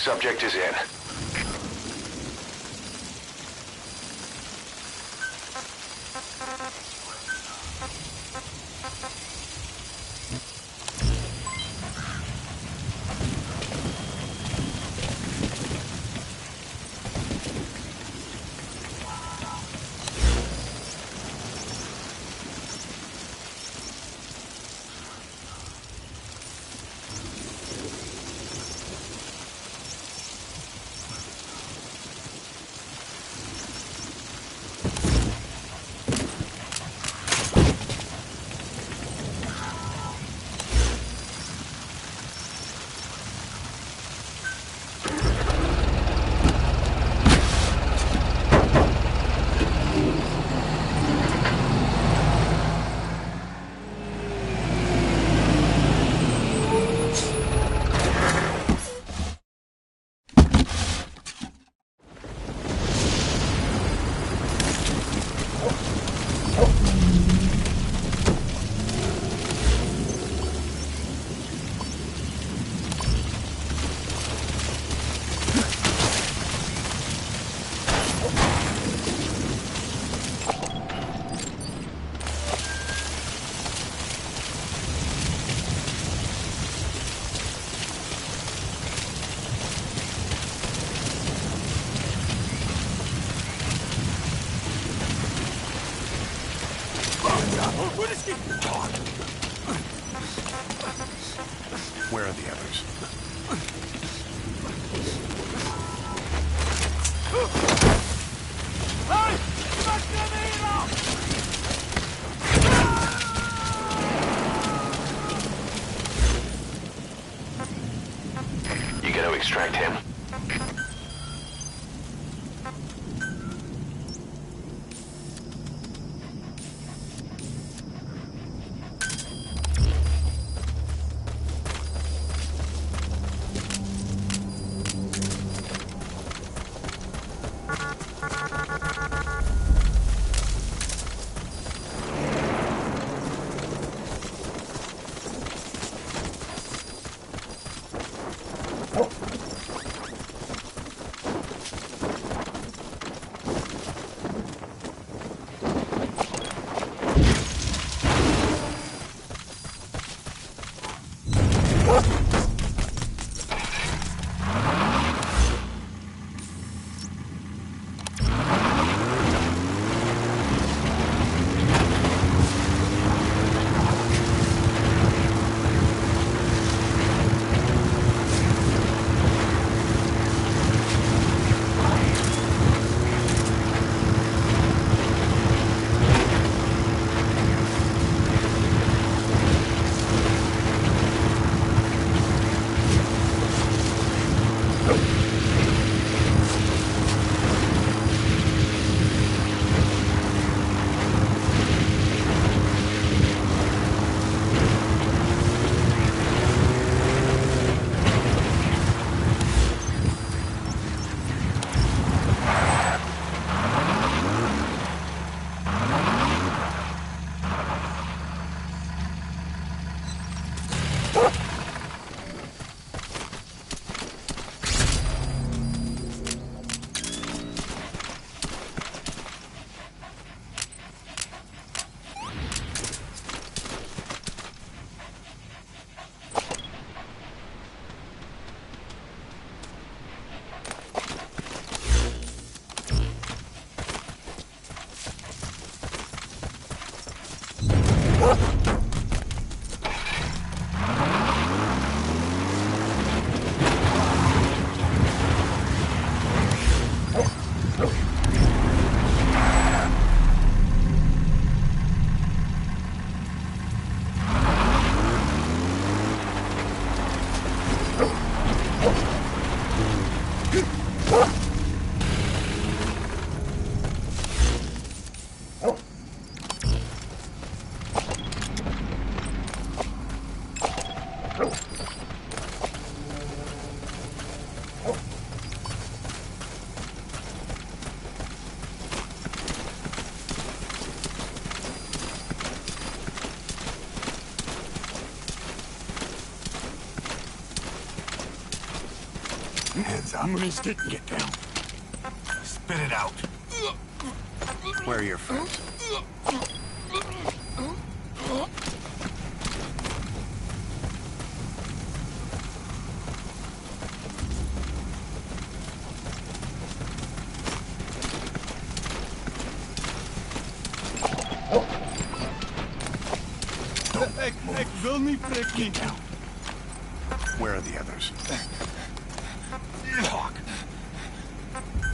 Subject is in. Where are the others? You gonna extract him? Hands up. Get down. Spit it out. Where are your friends? Ek wil nie trek nie. Where are the others? Talk.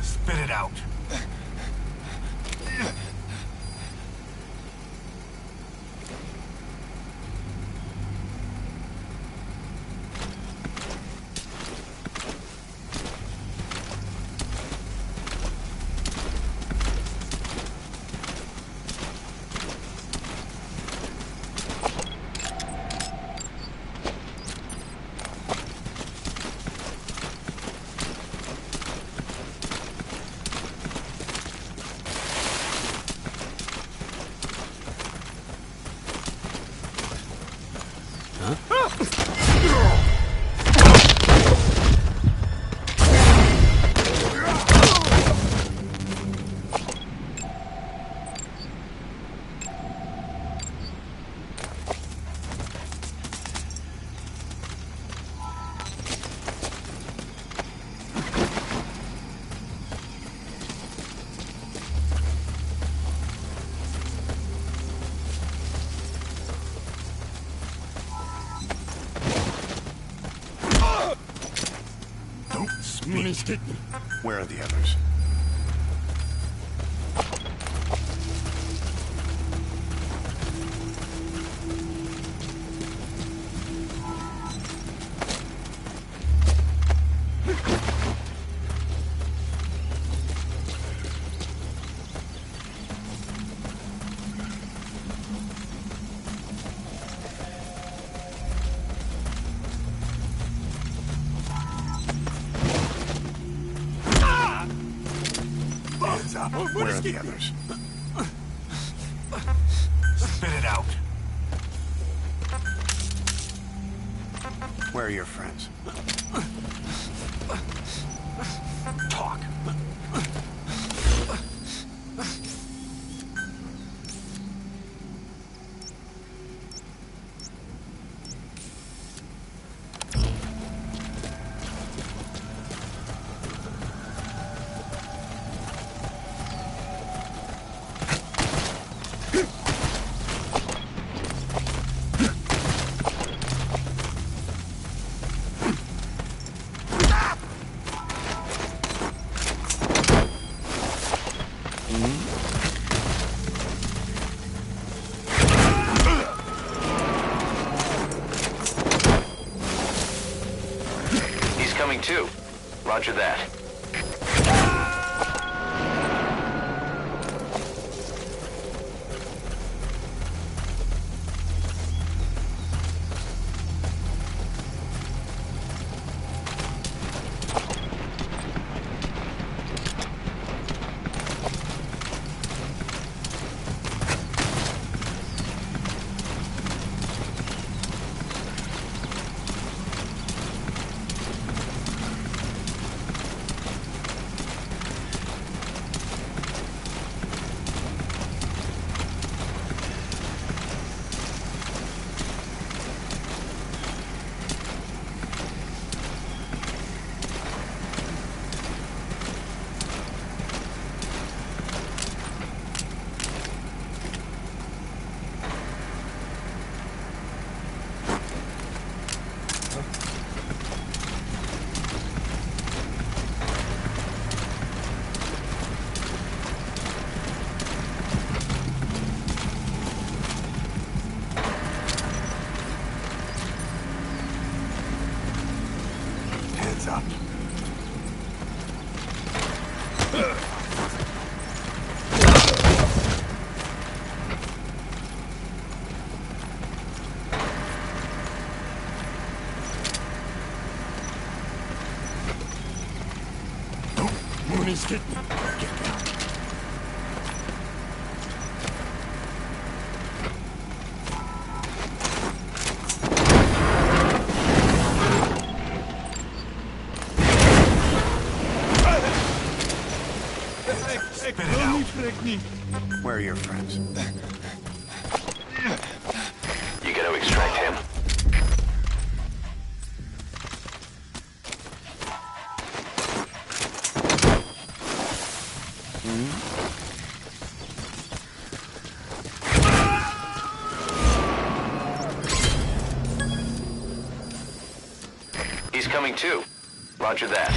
Spit it out. Where are the others? Where are the others? Spit it out. Where are your friends? Talk. Coming too. Roger that. Up. Enemies get me. Get down. Spit it out. Where are your friends? You gotta extract him. He's coming too. Roger that.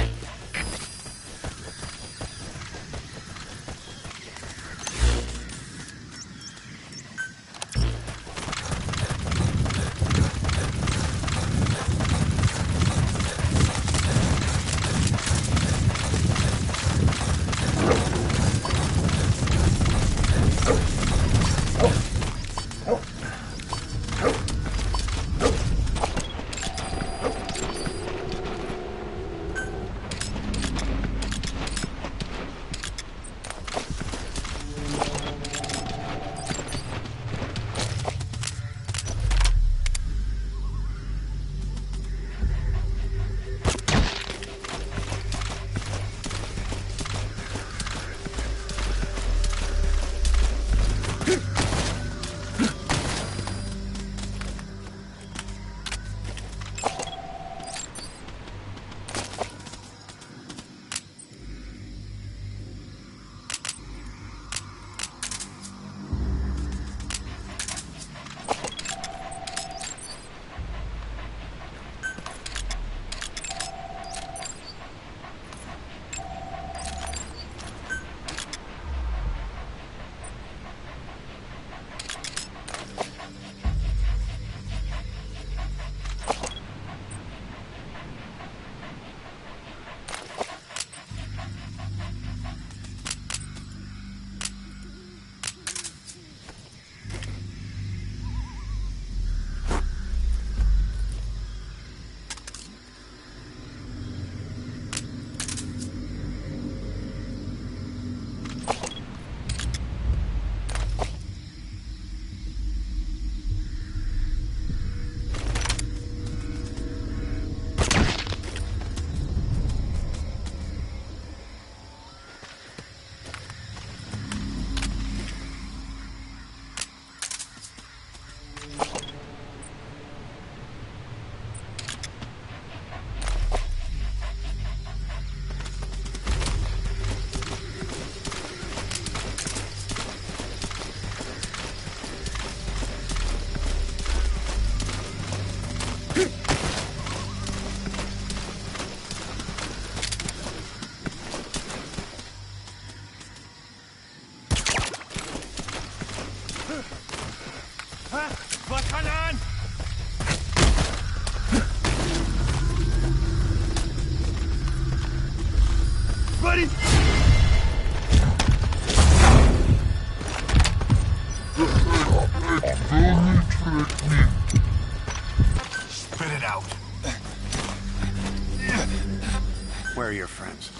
Spit it out. Where are your friends?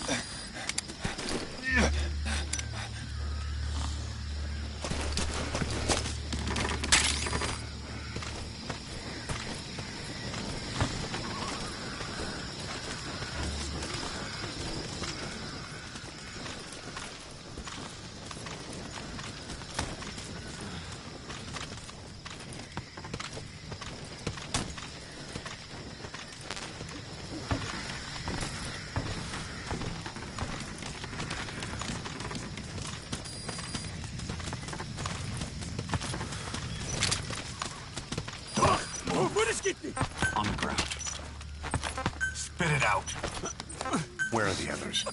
On the ground. Spit it out. Where are the others?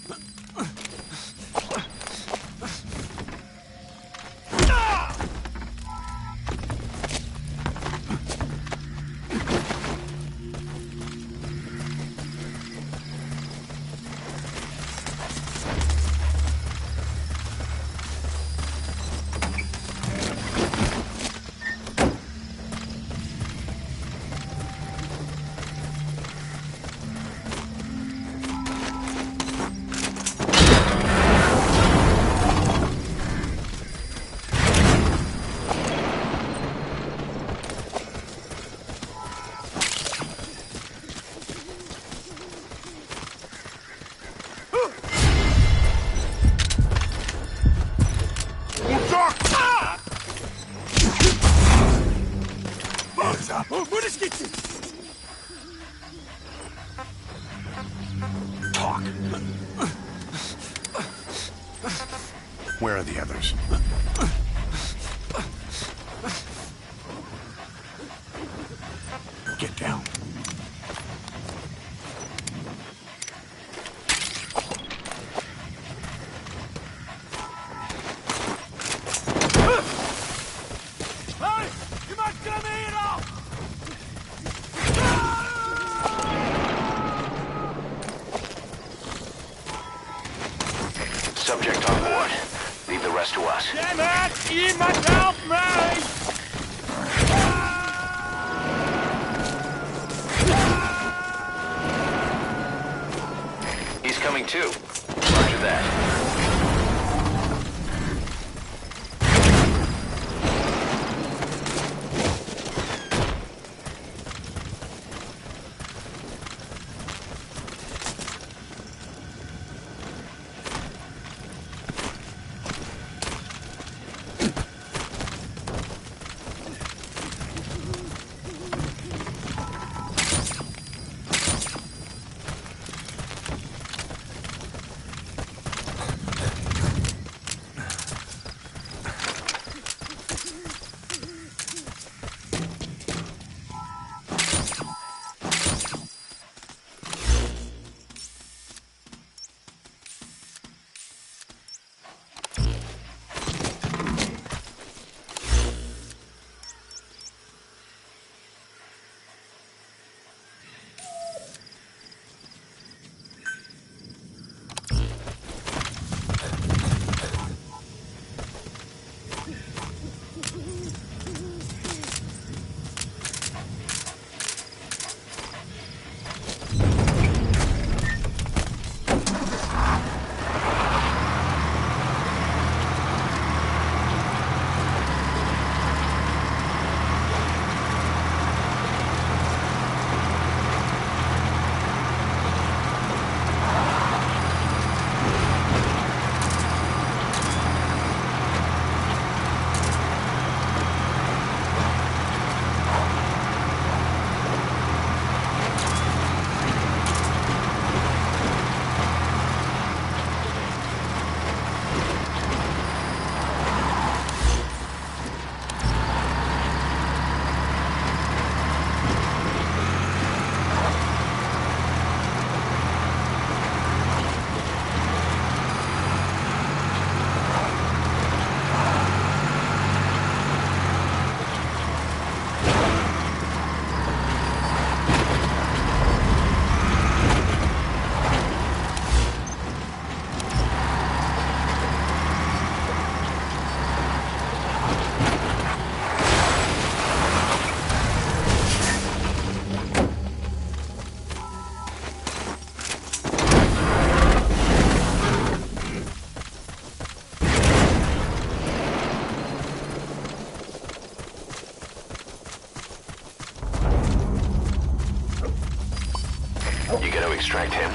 Where are the others? Get down. Subject on board. Leave the rest to us. Damn it! Iemand help me! He's coming too. Roger that. You gotta extract him.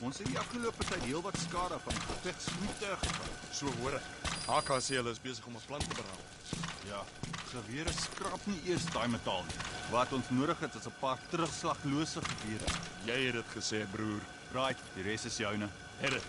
Ons het die afgelope tyd heel wat skade van gevegsvliegtuie gehad. So hoor ek. HKC hulle is besig om 'n plan te beraam. Ja, gewere skrap nie eers daai metaal nie. Wat ons nodig het is 'n paar terugslaglose gewere. Jy het dit gesê, broer. Right, die res is joune. Het dit.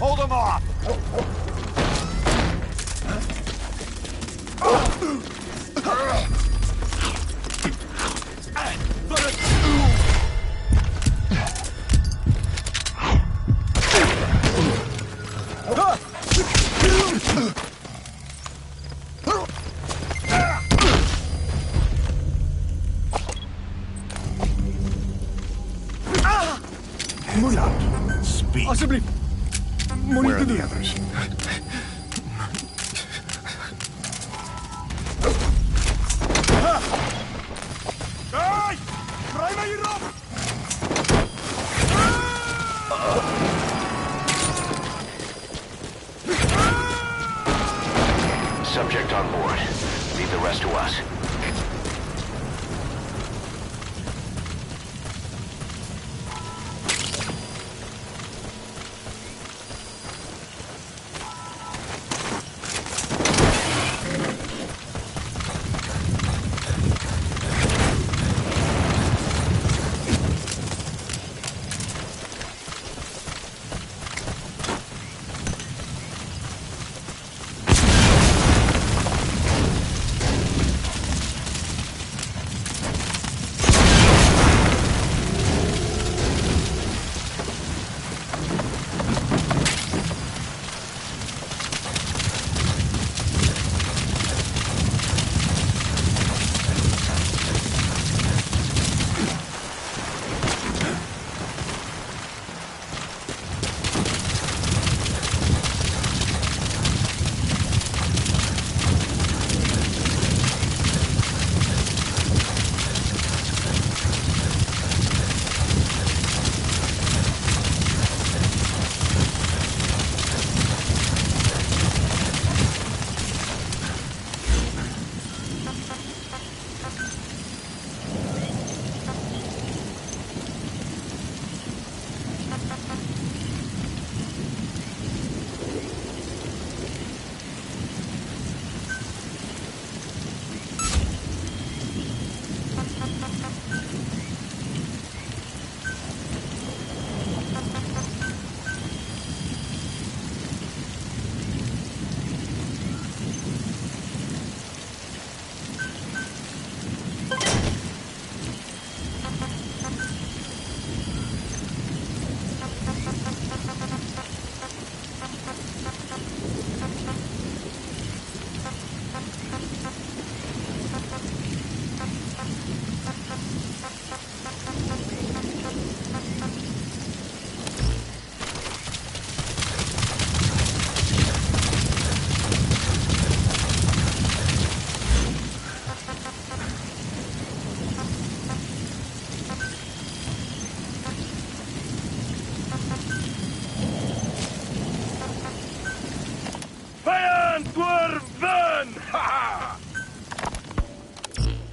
Hold him off! Speak. Asseblief. Moenie Where are dit the doen. others? Hey! Draai my hierop! Subject on board. Leave the rest to us.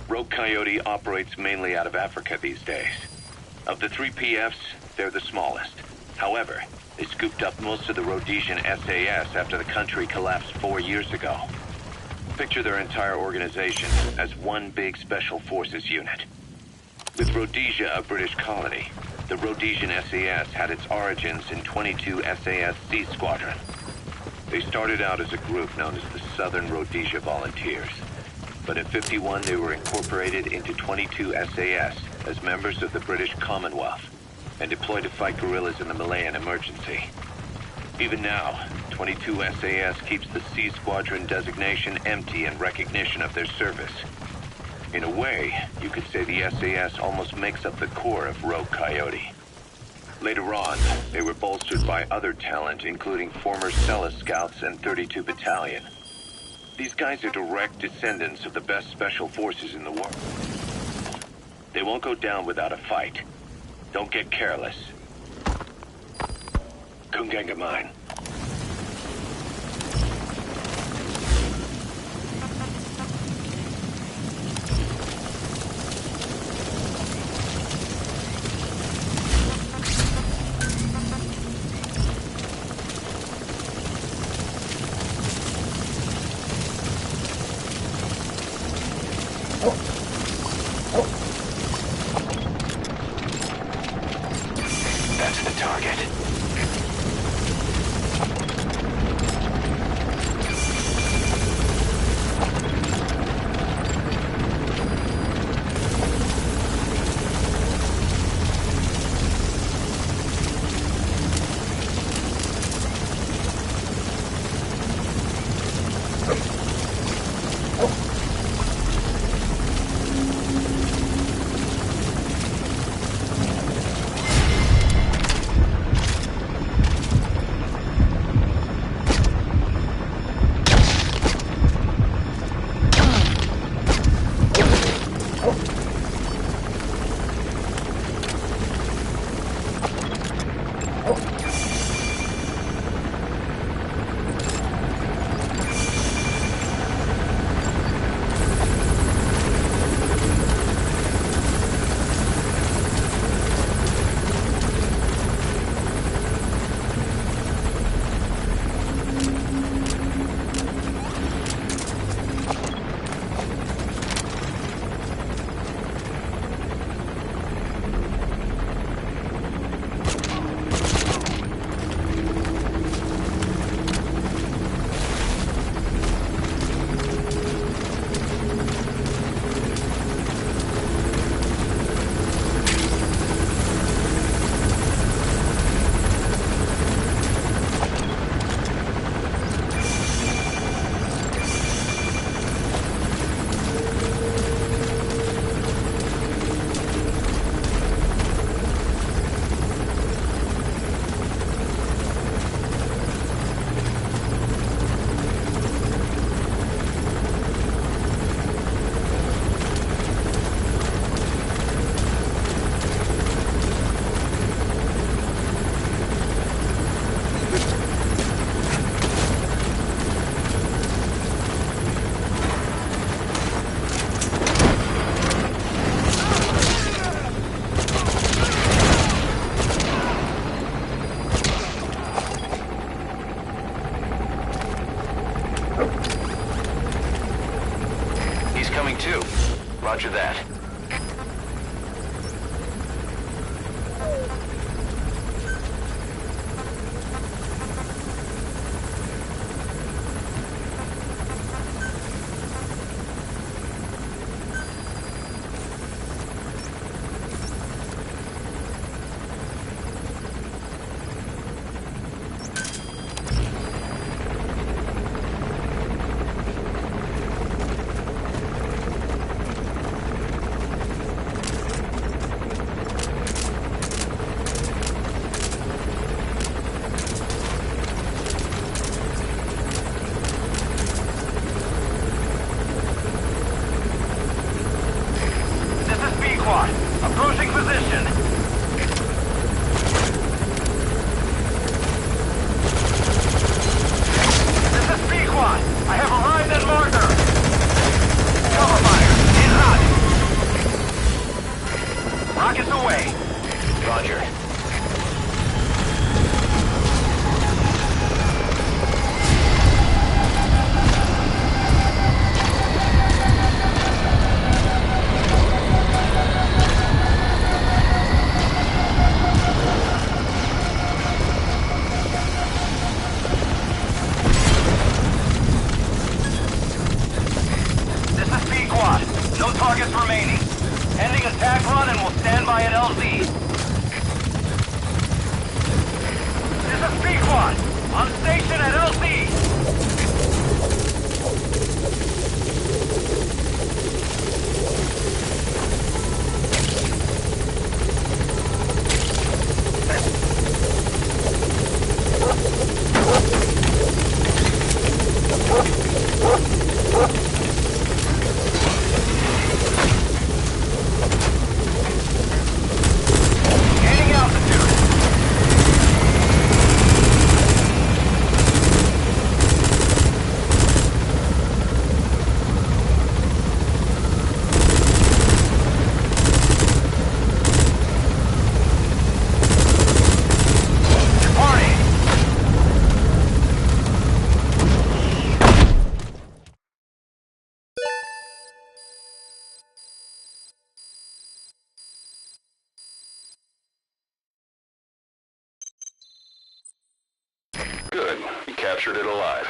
Rogue Coyote operates mainly out of Africa these days. Of the 3 PFs, they're the smallest. However, they scooped up most of the Rhodesian SAS after the country collapsed 4 years ago. Picture their entire organization as one big special forces unit. With Rhodesia a British colony, the Rhodesian SAS had its origins in 22 SAS Sea Squadron. They started out as a group known as the Southern Rhodesia Volunteers. But in '51 they were incorporated into 22 SAS as members of the British Commonwealth and deployed to fight guerrillas in the Malayan emergency. Even now, 22 SAS keeps the Sea Squadron designation empty in recognition of their service. In a way, you could say the SAS almost makes up the core of Rogue Coyote. Later on, they were bolstered by other talent, including former Celis Scouts and 32 Battalion. These guys are direct descendants of the best special forces in the world. They won't go down without a fight. Don't get careless. Kungenga mine. That's the target. Roger that. Approaching position. This is Pequod. I have arrived at marker. Cover fire. In hot. Rockets away. Roger. No targets remaining. Ending attack run and we'll stand by at LZ. This is Pequod. On station at LZ. Good. You captured it alive.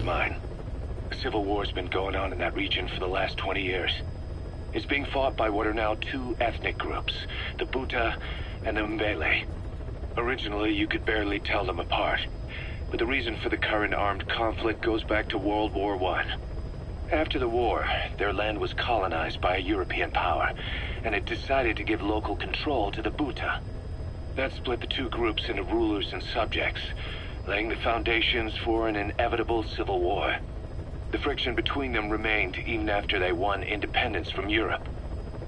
Mine. A civil war's been going on in that region for the last 20 years. It's being fought by what are now two ethnic groups, the Buta and the Mbele. Originally, you could barely tell them apart, but the reason for the current armed conflict goes back to World War I. After the war, their land was colonized by a European power, and it decided to give local control to the Buta. That split the two groups into rulers and subjects, laying the foundations for an inevitable civil war. The friction between them remained even after they won independence from Europe.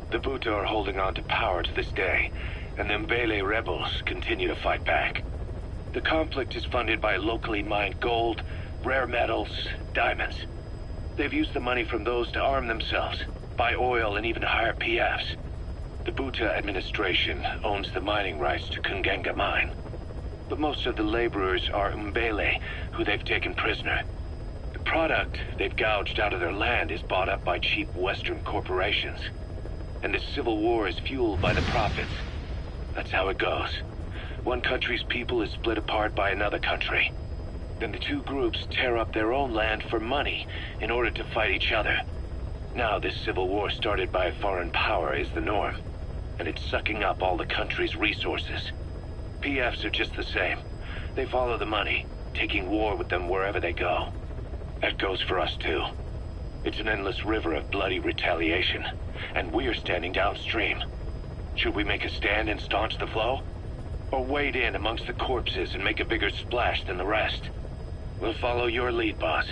The Buta are holding on to power to this day, and the Mbele rebels continue to fight back. The conflict is funded by locally mined gold, rare metals, diamonds. They've used the money from those to arm themselves, buy oil, and even hire PFs. The Buta administration owns the mining rights to Kungenga Mine. But most of the laborers are Mbele, who they've taken prisoner. The product they've gouged out of their land is bought up by cheap Western corporations. And the civil war is fueled by the profits. That's how it goes. One country's people is split apart by another country. Then the two groups tear up their own land for money in order to fight each other. Now this civil war started by a foreign power is the norm, and it's sucking up all the country's resources. PFs are just the same. They follow the money, taking war with them wherever they go. That goes for us too. It's an endless river of bloody retaliation, and we're standing downstream. Should we make a stand and staunch the flow? or wade in amongst the corpses and make a bigger splash than the rest. We'll follow your lead, boss.